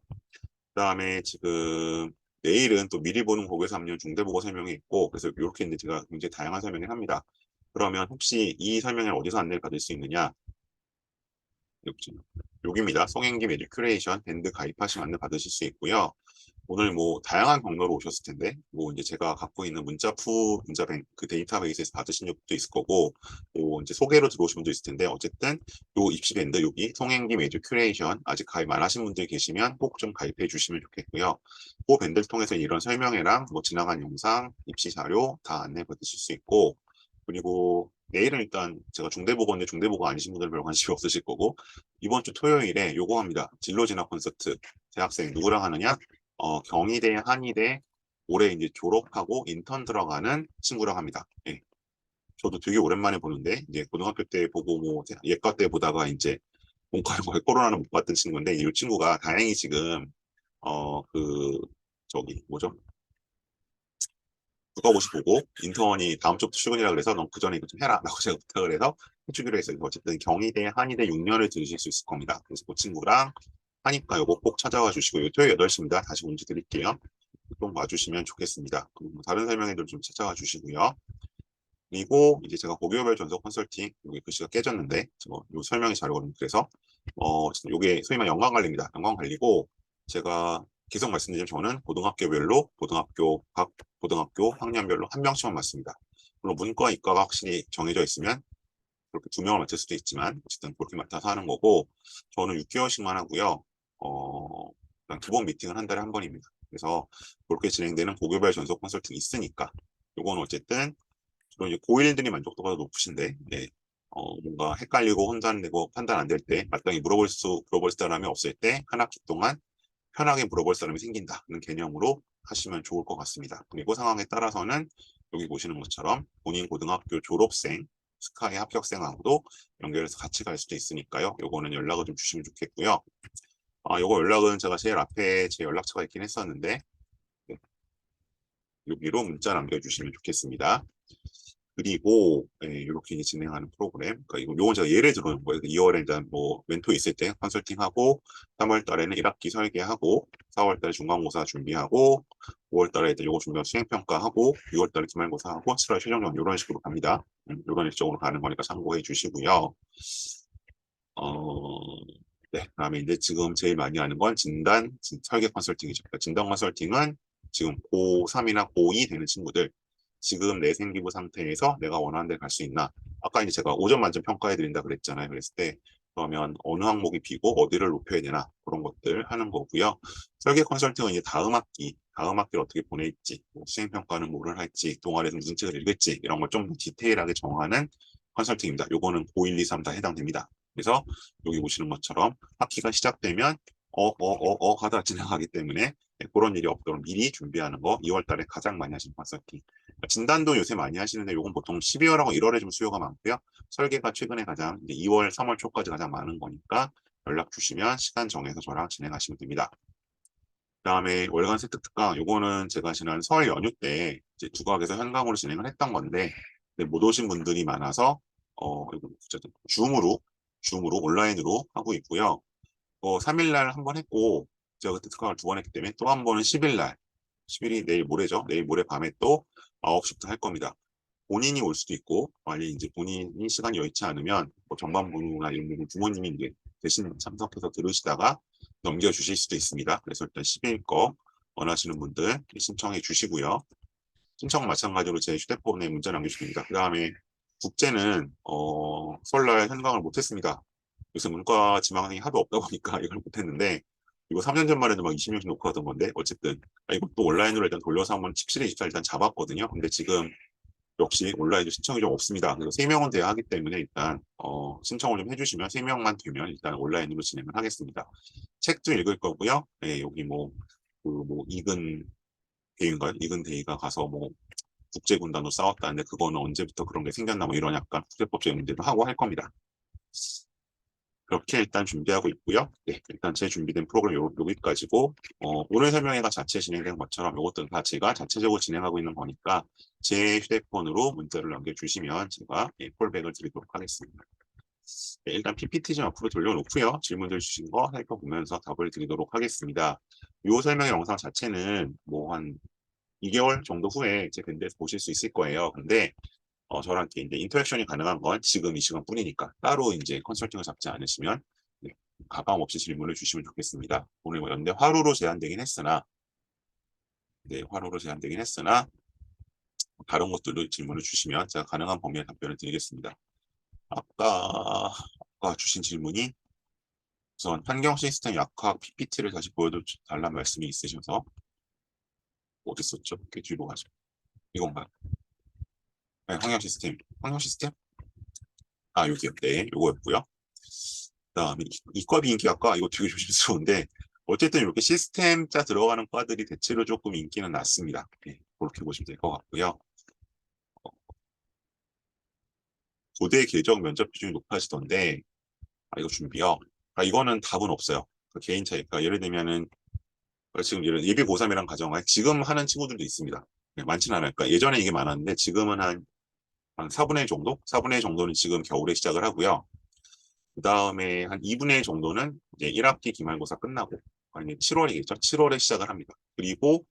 그다음에 지금 내일은 또 미리 보는 고교 3년 중대보고 설명이 있고 그래서 이렇게 이제 제가 굉장히 다양한 설명을 합니다. 그러면 혹시 이 설명을 어디서 안내를 받을 수 있느냐? 여기입니다. 송행기 메디 큐레이션 밴드 가입하시면 안내 받으실 수 있고요. 오늘 뭐 다양한 경로로 오셨을 텐데 뭐 이제 제가 갖고 있는 그 데이터베이스에서 받으신 적도 있을 거고 뭐 이제 소개로 들어오신 분도 있을 텐데 어쨌든 요 입시 밴드 여기 송행기 메디 큐레이션 아직 가입 안 하신 분들 계시면 꼭 좀 가입해 주시면 좋겠고요. 그 밴드를 통해서 이런 설명회랑 뭐 지나간 영상, 입시 자료 다 안내 받으실 수 있고 그리고 내일은 일단 제가 중대보건인데 중대보고 아니신 분들 별로 관심이 없으실 거고 이번 주 토요일에 요거 합니다. 진로 진학 콘서트 대학생 누구랑 하느냐? 경희대, 한의대 올해 이제 졸업하고 인턴 들어가는 친구랑 합니다. 예. 저도 되게 오랜만에 보는데 이제 고등학교 때 보고 뭐 예과 때 보다가 이제 본과를 코로나는 못 봤던 친구인데 이 친구가 다행히 지금 그 저기 뭐죠? 국가고시 보고 인턴이 다음 주부터 출근이라 그래서 넌 그 전에 이거 좀 해라 라고 제가 부탁을 해서 해주기로 했어요. 어쨌든 경희대, 한의대 6년을 들으실 수 있을 겁니다. 그래서 그 친구랑 하니까 요거 꼭 찾아와 주시고요. 토요일 8시입니다. 다시 공지 드릴게요. 좀 와주시면 좋겠습니다. 그리고 다른 설명회들 좀 찾아와 주시고요. 그리고 이제 제가 고교별 전속 컨설팅 여기 글씨가 깨졌는데 요 설명이 자료거든요. 그래서 요게 소위 말해 연관 관리입니다. 연관 관리고 제가 계속 말씀드리면 저는 고등학교별로 각 고등학교 학년별로 한 명씩만 맞습니다. 물론 문과, 이과가 확실히 정해져 있으면 그렇게 두 명을 맡을 수도 있지만 어쨌든 그렇게 맡아서 하는 거고 저는 6개월씩만 하고요. 두 번 미팅을 한 달에 한 번입니다. 그래서 그렇게 진행되는 고교별 전속 컨설팅이 있으니까 요건 어쨌든 주로 이제 고1들이 만족도가 높으신데 네. 뭔가 헷갈리고 혼란되고 판단 안 될 때 마땅히 물어볼 사람이 없을 때 한 학기 동안 편하게 물어볼 사람이 생긴다는 개념으로 하시면 좋을 것 같습니다. 그리고 상황에 따라서는 여기 보시는 것처럼 본인 고등학교 졸업생, 스카이 합격생하고도 연결해서 같이 갈 수도 있으니까요. 요거는 연락을 좀 주시면 좋겠고요. 요거 연락은 제가 제일 앞에 제 연락처가 있긴 했었는데 네. 여기로 문자 남겨주시면 좋겠습니다. 그리고 이렇게 진행하는 프로그램. 그러니까 요건 제가 예를 들어놓은 거예요. 2월에 일단 뭐 멘토 있을 때 컨설팅하고 3월 달에는 1학기 설계하고 4월 달에 중간고사 준비하고 5월 달에 일단 요거 준비하고 수행평가하고 6월 달에 기말고사하고 7월 최종전 이런 식으로 갑니다. 이런 일정으로 가는 거니까 참고해 주시고요. 네, 그다음에 이제 지금 제일 많이 하는 건 설계 컨설팅이죠. 그러니까 진단 컨설팅은 지금 고3이나 고2 되는 친구들, 지금 내 생기부 상태에서 내가 원하는 데 갈 수 있나? 아까 이제 제가 5점 만점 평가해 드린다 그랬잖아요. 그랬을 때 그러면 어느 항목이 비고 어디를 높여야 되나 그런 것들 하는 거고요. 설계 컨설팅은 이제 다음 학기를 어떻게 보낼지, 뭐 수행 평가는 뭐를 할지, 동아리에서 무슨 책을 읽을지 이런 걸 좀 디테일하게 정하는 컨설팅입니다. 요거는 고1, 2, 3 다 해당됩니다. 그래서 여기 보시는 것처럼 학기가 시작되면 하다 지나가기 때문에 그런 일이 없도록 미리 준비하는 거 2월 달에 가장 많이 하시는 컨설팅. 진단도 요새 많이 하시는데 요건 보통 12월하고 1월에 좀 수요가 많고요. 설계가 최근에 가장 이제 2월, 3월 초까지 가장 많은 거니까 연락 주시면 시간 정해서 저랑 진행하시면 됩니다. 그다음에 월간 세트 특강 요거는 제가 지난 설 연휴 때 이제 두 과학에서 현강으로 진행을 했던 건데 못 오신 분들이 많아서 이거 어쨌든 줌으로 온라인으로 하고 있고요. 3일 날 한 번 했고 제가 그때 특강을 두 번 했기 때문에 또 한 번은 10일 날 10일이 내일 모레죠. 내일 모레 밤에 또 9시부터 할 겁니다. 본인이 올 수도 있고 만약에 이제 본인이 시간이 여의치 않으면 뭐 정반부나 이런 부분 부모님이 이제 대신 참석해서 들으시다가 넘겨주실 수도 있습니다. 그래서 일단 10일 거 원하시는 분들 신청해 주시고요. 신청은 마찬가지로 제 휴대폰에 문자 남겨주시면 됩니다. 그 다음에 국제는 설날 현강을 못했습니다. 요새 문과 지망생이 하도 없다 보니까 이걸 못했는데 이거 3년 전만 해도 막 20명씩 놓고 하던 건데 어쨌든 이것도 온라인으로 일단 돌려서 한번 17일, 24일 일단 잡았거든요. 근데 지금 역시 온라인도 신청이 좀 없습니다. 그래서 3명은 돼야 하기 때문에 일단 신청을 좀 해주시면 3명만 되면 일단 온라인으로 진행을 하겠습니다. 책도 읽을 거고요. 네, 여기 뭐 이근 대인가요? 이근 대위가 가서 뭐 국제군단으로 싸웠다는데 그거는 언제부터 그런 게 생겼나 뭐 이런 약간 국제법적인 문제도 하고 할 겁니다. 그렇게 일단 준비하고 있고요. 네, 일단 제 준비된 프로그램 여기까지고 오늘 설명회가 자체 진행된 것처럼 이것들은 다 제가 자체적으로 진행하고 있는 거니까 제 휴대폰으로 문자를 남겨주시면 제가 콜백을 드리도록 하겠습니다. 네, 일단 PPT 좀 앞으로 돌려놓고요. 질문들 주신 거 살펴보면서 답을 드리도록 하겠습니다. 이 설명 영상 자체는 뭐 한 2개월 정도 후에 제 밴드에서 보실 수 있을 거예요. 근데 저랑 이제 인터랙션이 가능한 건 지금 이 시간뿐이니까 따로 이제 컨설팅을 잡지 않으시면 네, 가감 없이 질문을 주시면 좋겠습니다. 오늘 뭐 연대 화로로 제한되긴 했으나 다른 것들도 질문을 주시면 제가 가능한 범위의 답변을 드리겠습니다. 아까 주신 질문이 우선 환경 시스템 약화 PPT를 다시 보여달라는 말씀이 있으셔서 어디 썼죠? 그 뒤로 가죠. 이건가요? 네, 환경 시스템? 여기요. 네, 요거였고요. 그다음에 이과 비인기학과 이거 되게 조심스러운데 어쨌든 이렇게 시스템자 들어가는 과들이 대체로 조금 인기는 낮습니다. 네, 그렇게 보시면 될 것 같고요. 고대 궤적 면접 비중이 높아지던데 이거 준비요. 이거는 답은 없어요. 개인 차이. 예를 들면은 지금 예비 고3이랑 가정하에 지금 하는 친구들도 있습니다. 네, 많지는 않아요. 예전에 이게 많았는데 지금은 한 4분의 1 정도? 4분의 1 정도는 지금 겨울에 시작을 하고요. 그 다음에 한 2분의 1 정도는 이제 1학기 기말고사 끝나고, 아니 7월이겠죠? 7월에 시작을 합니다. 그리고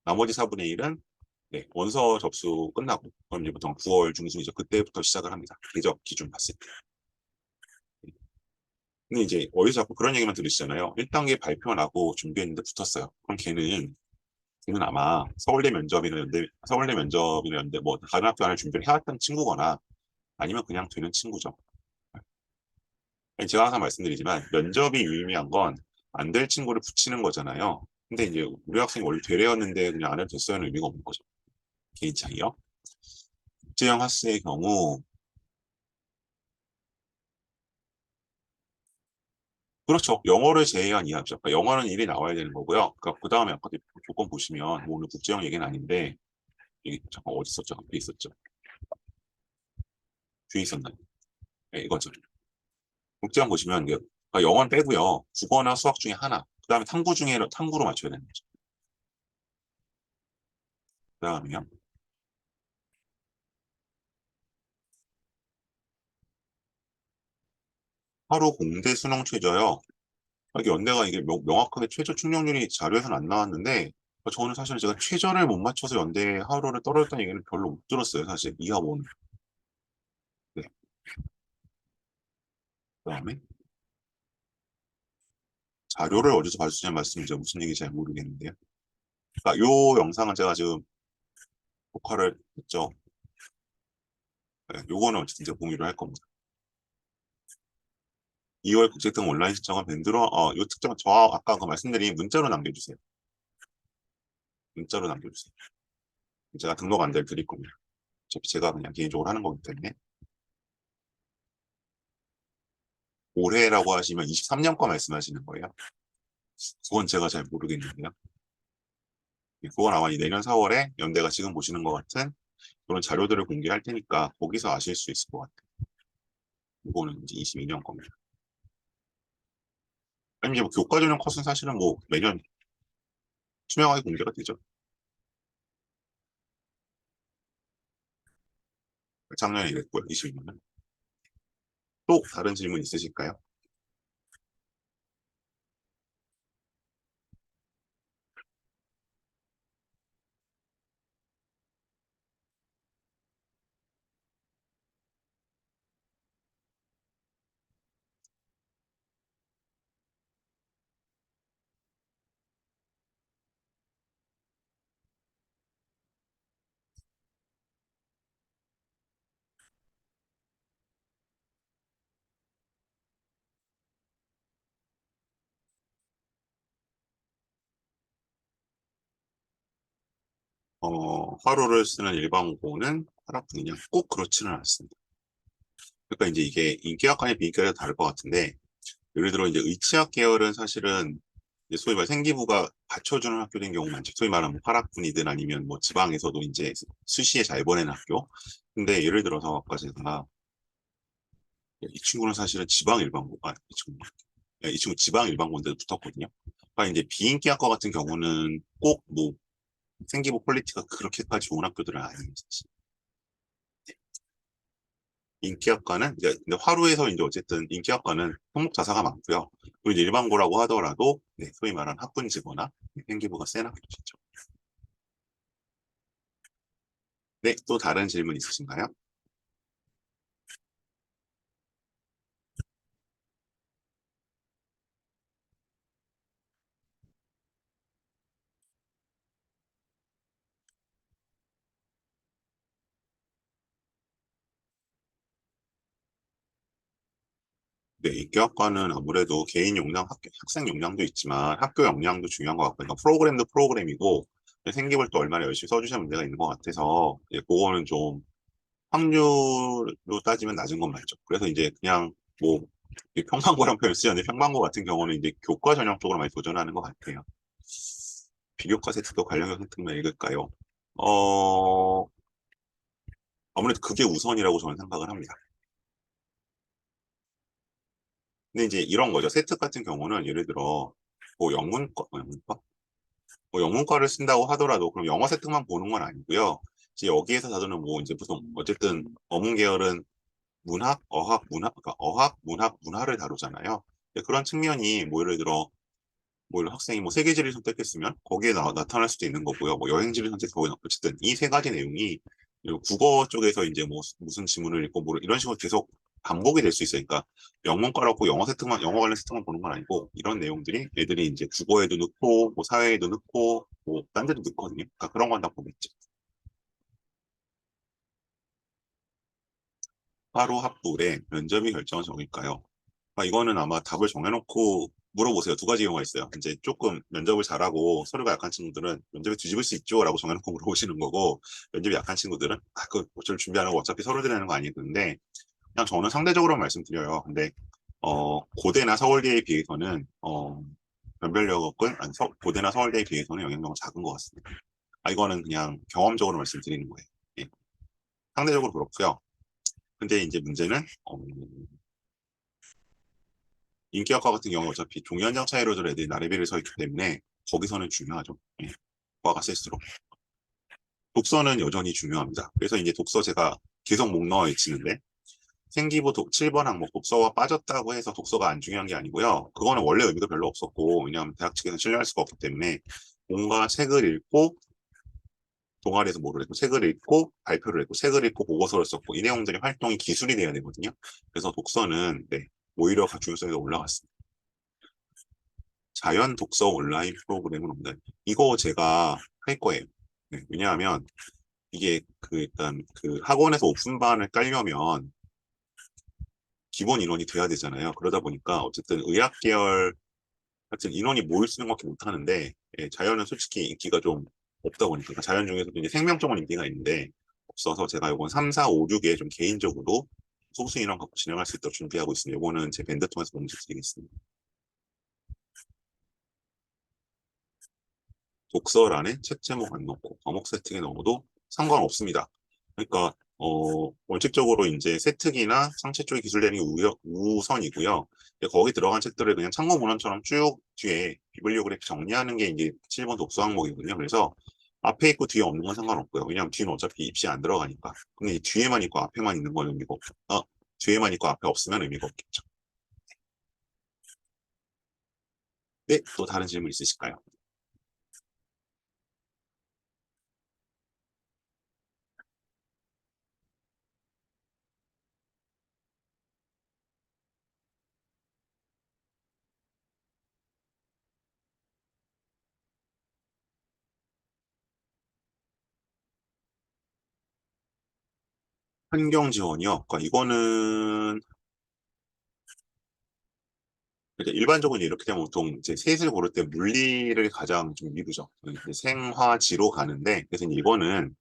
나머지 4분의 1은 네, 원서 접수 끝나고, 그럼 이제 보통 9월 중순이죠. 그때부터 시작을 합니다. 궤적 기준 봤을 때. 근데 이제 어디서 자꾸 그런 얘기만 들으시잖아요. 1단계 발표 나고 준비했는데 붙었어요. 그럼 걔는 아마 서울대 면접이나 연대 뭐 다른 학교 안에 준비를 해왔던 친구거나 아니면 그냥 되는 친구죠. 제가 항상 말씀드리지만 면접이 유의미한 건 안 될 친구를 붙이는 거잖아요. 근데 이제 우리 학생이 원래 되레였는데 그냥 안 해도 됐어요는 의미가 없는 거죠. 개인 차이요. 국제형 학생의 경우 그렇죠. 영어를 제외한 이하죠. 그러니까 영어는 일이 나와야 되는 거고요. 그러니까 그 다음에 아까 조건 보시면 뭐 오늘 국제형 얘기는 아닌데 이게 잠깐 어디 있었죠? 앞에 있었죠. 뒤에 있었나요? 네, 이거죠. 국제형 보시면 그러니까 영어는 빼고요. 국어나 수학 중에 하나. 그 다음에 탐구로 맞춰야 되는 거죠. 그 다음에요. 하루 공대 수능 최저요. 이게 연대가 이게 명확하게 최저 충족률이 자료에서는 안 나왔는데 저는 사실 제가 최저를 못 맞춰서 연대 하루를 떨어졌다는 얘기는 별로 못 들었어요. 사실 이하원. 네. 그다음에 자료를 어디서 봐주시냐는 말씀이죠. 무슨 얘기인지 잘 모르겠는데요. 그러니까 요 영상은 제가 지금 녹화를 했죠. 네, 요거는 어쨌든 제가 공유를 할 겁니다. 2월 국제등 온라인 신청은 밴드로 요 특정 저 아까 그 말씀드린 문자로 남겨주세요. 문자로 남겨주세요. 제가 등록 안내를 드릴 겁니다. 어차피 제가 그냥 개인적으로 하는 거기 때문에 올해라고 하시면 23년 거 말씀하시는 거예요. 그건 제가 잘 모르겠는데요. 그건 아마 내년 4월에 연대가 지금 보시는 것 같은 그런 자료들을 공개할 테니까 거기서 아실 수 있을 것 같아요. 이거는 이제 22년 겁니다. 아니면 이제 뭐 교과 전형 컷은 사실은 뭐 매년 투명하게 공개가 되죠. 작년에 이랬고요. 22년은. 또 다른 질문 있으실까요? 화로를 쓰는 일반고는 화학분이냐? 꼭 그렇지는 않습니다. 그러니까 이제 이게 인기학과의 비인기학이 다를 것 같은데 예를 들어 이제 의치학 계열은 사실은 이제 소위 말 생기부가 받쳐주는 학교인 경우 많죠. 소위 말하면 뭐 화학분이든 아니면 뭐 지방에서도 이제 수시에 잘 보내는 학교. 근데 예를 들어서 아까 제가 이 친구는 사실은 지방 일반고, 이 친구, 이 친구 지방 일반고인데 붙었거든요. 그러니까 이제 비인기학과 같은 경우는 꼭 뭐 생기부 퀄리티가 그렇게까지 좋은 학교들은 아니에요. 인기학과는 이제 근데 화루에서 이제 어쨌든 인기학과는 성목자사가 많고요. 그리고 이제 일반고라고 하더라도 네, 소위 말하는 학군지거나 생기부가 센 학교죠. 네, 또 다른 질문 있으신가요? 네, 인기학과는 아무래도 개인 역량, 학생 역량도 있지만 학교 역량도 중요한 것 같고, 그러니까 프로그램도 프로그램이고 생기부를 또 얼마나 열심히 써주셔야 문제가 있는 것 같아서 그거는 좀 확률로 따지면 낮은 건 맞죠. 그래서 이제 그냥 뭐 평방고랑 표현 쓰는데 평방고 같은 경우는 이제 교과 전형 쪽으로 많이 도전하는 것 같아요. 비교과 세트도 관련형 세트만 읽을까요? 어, 아무래도 그게 우선이라고 저는 생각을 합니다. 근데 이제 이런 거죠. 세트 같은 경우는 예를 들어 뭐 영문과를 쓴다고 하더라도 그럼 영어 세트만 보는 건 아니고요. 이제 여기에서 다루는 뭐 이제 무슨 어쨌든 어문 계열은 문학, 어학, 문학, 그러니까 어학, 문학, 문화를 다루잖아요. 그런 측면이 뭐 예를 들어 뭐 학생이 뭐 세계지를 선택했으면 거기에 나타날 수도 있는 거고요. 뭐 여행지를 선택하고 어쨌든 이 세 가지 내용이 국어 쪽에서 이제 뭐 무슨 지문을 읽고 뭐 이런 식으로 계속 반복이 될 수 있어요. 그러니까 영문과라고 영어 세트만 영어 관련 세트만 보는 건 아니고 이런 내용들이 애들이 이제 국어에도 넣고 뭐 사회에도 넣고 뭐 딴 데도 넣거든요. 그러니까 그런 건 다 보겠죠. 하루 합불에 면접이 결정은 적일까요? 이거는 아마 답을 정해놓고 물어보세요. 두 가지 경우가 있어요. 이제 조금 면접을 잘하고 서류가 약한 친구들은 면접에 뒤집을 수 있죠? 라고 정해놓고 물어보시는 거고, 면접이 약한 친구들은, 저를 준비 안 하고 어차피 서류 드리는 거 아니던데, 그냥 저는 상대적으로 말씀드려요. 근데, 고대나 서울대에 비해서는, 변별력은, 아니, 고대나 서울대에 비해서는 영향력은 작은 것 같습니다. 이거는 그냥 경험적으로 말씀드리는 거예요. 예. 상대적으로 그렇고요. 근데 이제 문제는, 인기학과 같은 경우 어차피 종이 한 장 차이로도 애들이 나래비를 서 있기 때문에 거기서는 중요하죠. 예. 과가 쓸수록. 독서는 여전히 중요합니다. 그래서 이제 독서 제가 계속 목 넣어 외치는데 생기부 7번 항목 독서가 빠졌다고 해서 독서가 안 중요한 게 아니고요. 그거는 원래 의미도 별로 없었고 왜냐하면 대학 측에서 신뢰할 수가 없기 때문에 뭔가 책을 읽고 동아리에서 뭐를 했고 책을 읽고 발표를 했고 책을 읽고 보고서를 썼고 이 내용들이 활동이 기술이 돼야 되거든요. 그래서 독서는 네, 오히려 중요성이 올라갔습니다. 자연 독서 온라인 프로그램은 없나요? 이거 제가 할 거예요. 네, 왜냐하면 이게 그 일단 그 학원에서 오픈반을 깔려면 기본 인원이 돼야 되잖아요. 그러다 보니까 어쨌든 의학 계열 같은 인원이 모일 수 있는 것밖에 못 하는데, 예, 자연은 솔직히 인기가 좀 없다 보니까 그러니까 자연 중에서도 이제 생명 쪽은 인기가 있는데 없어서 제가 이건 3, 4, 5, 6에 좀 개인적으로 소수 인원 갖고 진행할 수 있도록 준비하고 있습니다. 이거는 제 밴드 통해서 공지드리겠습니다. 독서란에 책 제목 안 넣고 과목 세특에 넣어도 상관없습니다. 그러니까 원칙적으로 이제 세특이나 상체 쪽의 기술 대응이 우선이고요. 이제 거기 들어간 책들을 그냥 참고 문헌처럼 쭉 뒤에 비블리오그래피 정리하는 게 이제 7번 독서 항목이거든요. 그래서 앞에 있고 뒤에 없는 건 상관없고요. 왜냐하면 뒤는 어차피 입시 안 들어가니까. 근데 이 뒤에만 있고 앞에만 있는 건 의미가 없죠. 뒤에만 있고 앞에 없으면 의미가 없겠죠. 네, 또 다른 질문 있으실까요? 환경 지원이요. 그러니까 이거는 그러니까 일반적으로 이렇게 되면 보통 이제 셋을 고를 때 물리를 가장 좀 미루죠. 이제 생화지로 가는데 그래서 이거는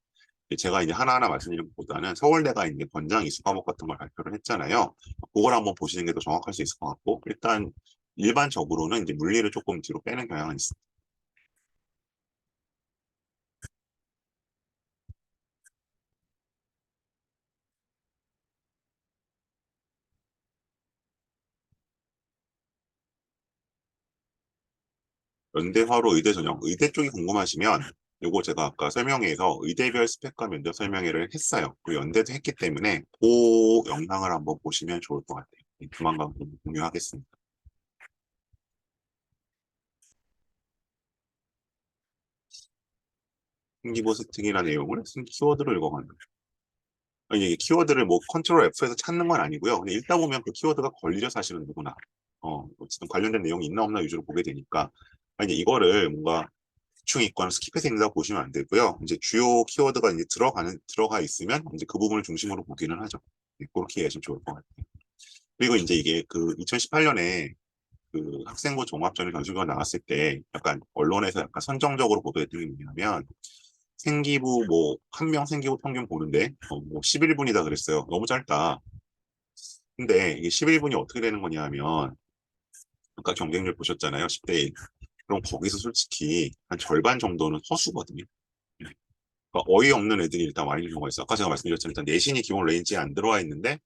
제가 이제 하나하나 말씀드리는 것보다는 서울대가 이제 권장 이수 과목 같은 걸 발표를 했잖아요. 그걸 한번 보시는 게 더 정확할 수 있을 것 같고 일단 일반적으로는 이제 물리를 조금 뒤로 빼는 경향은 있습니다. 연대화로 의대 전형, 의대 쪽이 궁금하시면 요거 제가 아까 설명회에서 의대별 스펙과 면접 설명회를 했어요. 그리고 연대도 했기 때문에 그 영상을 한번 보시면 좋을 것 같아요. 조만간 공유하겠습니다. 신기보 세팅이라는 내용을 쓴 키워드를 읽어가는 거죠. 아니, 이게 키워드를 뭐 컨트롤 F에서 찾는 건 아니고요. 근데 읽다 보면 그 키워드가 걸리죠, 사실은 누구나. 어쨌든 관련된 내용이 있나 없나 위주로 보게 되니까. 아니, 이거를 뭔가 대충 읽거나 스킵해서 읽는다고 보시면 안 되고요. 이제 주요 키워드가 이제 들어가 있으면 이제 그 부분을 중심으로 보기는 하죠. 네, 그렇게 이해하시면 좋을 것 같아요. 그리고 이제 이게 그 2018년에 그 학생부 종합전형 견수가 나왔을 때 약간 언론에서 약간 선정적으로 보도했던 게 뭐냐면 생기부 뭐 한 명 생기부 평균 보는데 뭐 11분이다 그랬어요. 너무 짧다. 근데 이게 11분이 어떻게 되는 거냐면 아까 경쟁률 보셨잖아요. 10대 1. 그럼 거기서 솔직히 한 절반 정도는 허수거든요. 그러니까 어이없는 애들이 일단 많이 있는 경우가 있어요. 아까 제가 말씀드렸잖아요. 일단 내신이 기본 레인지에 안 들어와 있는데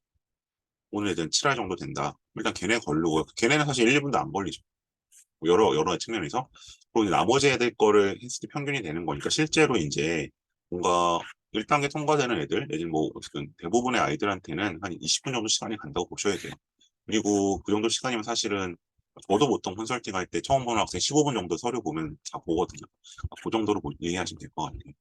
오늘 애들은 7할 정도 된다. 일단 걔네 걸르고 걔네는 사실 1, 2분도 안 걸리죠. 뭐 여러 측면에서. 그리고 나머지 애들 거를 했을 때 평균이 되는 거니까 실제로 이제 뭔가 1단계 통과되는 애들 뭐 어쨌든 대부분의 아이들한테는 한 20분 정도 시간이 간다고 보셔야 돼요. 그리고 그 정도 시간이면 사실은 저도 보통 컨설팅 할 때 처음 보는 학생 15분 정도 서류 보면 다 보거든요. 그 정도로 이해하시면 될 것 같아요.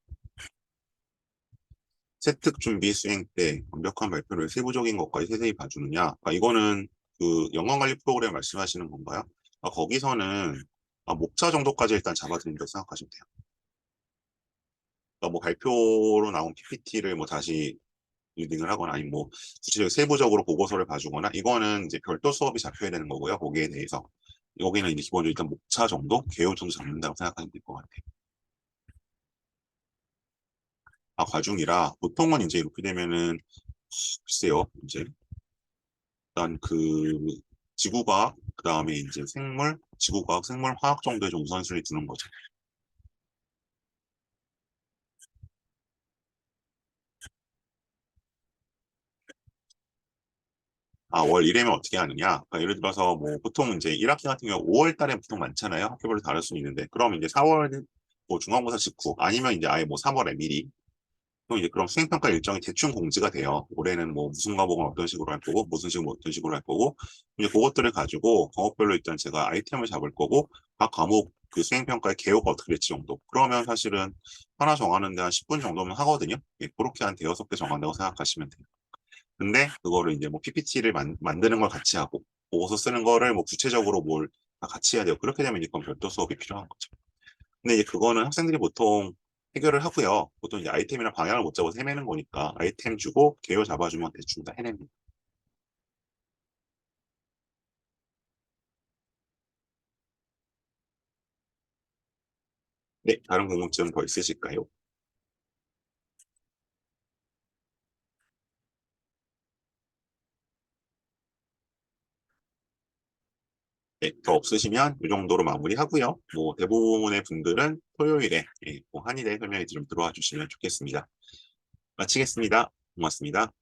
세특 준비 수행 때 완벽한 발표를 세부적인 것까지 세세히 봐주느냐? 이거는 그 연관관리 프로그램 말씀하시는 건가요? 거기서는 목차 정도까지 일단 잡아드린다고 생각하시면 돼요. 그러니까 뭐 발표로 나온 PPT를 뭐 다시 리딩을 하거나 아니면 뭐 구체적으로 세부적으로 보고서를 봐주거나 이거는 이제 별도 수업이 잡혀야 되는 거고요. 거기에 대해서 여기는 이제 기본적으로 일단 목차 정도, 개요 정도 잡는다고 생각하시면 될 것 같아요. 과중이라 보통은 이제 이렇게 되면은 글쎄요, 이제 일단 그 지구과학, 그 다음에 이제 생물, 지구과학, 생물화학 정도의 좀 우선순위 두는 거죠. 월 1회면 어떻게 하느냐? 그러니까 예를 들어서 뭐 보통 이제 1학기 같은 경우 5월 달에 보통 많잖아요. 학교별로 다를 수 있는데 그럼 이제 4월 뭐 중간고사 직후 아니면 이제 아예 뭐 3월에 미리 그럼 이제 그럼 수행평가 일정이 대충 공지가 돼요. 올해는 뭐 무슨 과목은 어떤 식으로 할 거고 무슨 식은 어떤 식으로 할 거고 이제 그것들을 가지고 과목별로 일단 제가 아이템을 잡을 거고 각 과목 그 수행평가의 개요가 어떻게 될지 정도. 그러면 사실은 하나 정하는데 한 10분 정도면 하거든요. 예, 그렇게 한 대여섯 개 정한다고 생각하시면 돼요. 근데 그거를 이제 뭐 PPT를 만드는 걸 같이 하고 보고서 쓰는 거를 뭐 구체적으로 뭘 다 같이 해야 돼요. 그렇게 되면 이건 별도 수업이 필요한 거죠. 근데 이제 그거는 학생들이 보통 해결을 하고요. 보통 이제 아이템이랑 방향을 못 잡아서 헤매는 거니까 아이템 주고 개요 잡아주면 대충 다 해냅니다. 네, 다른 궁금증 더 있으실까요? 네, 더 없으시면 이 정도로 마무리하고요. 뭐 대부분의 분들은 토요일에 뭐 한일에 설명회 좀 들어와 주시면 좋겠습니다. 마치겠습니다. 고맙습니다.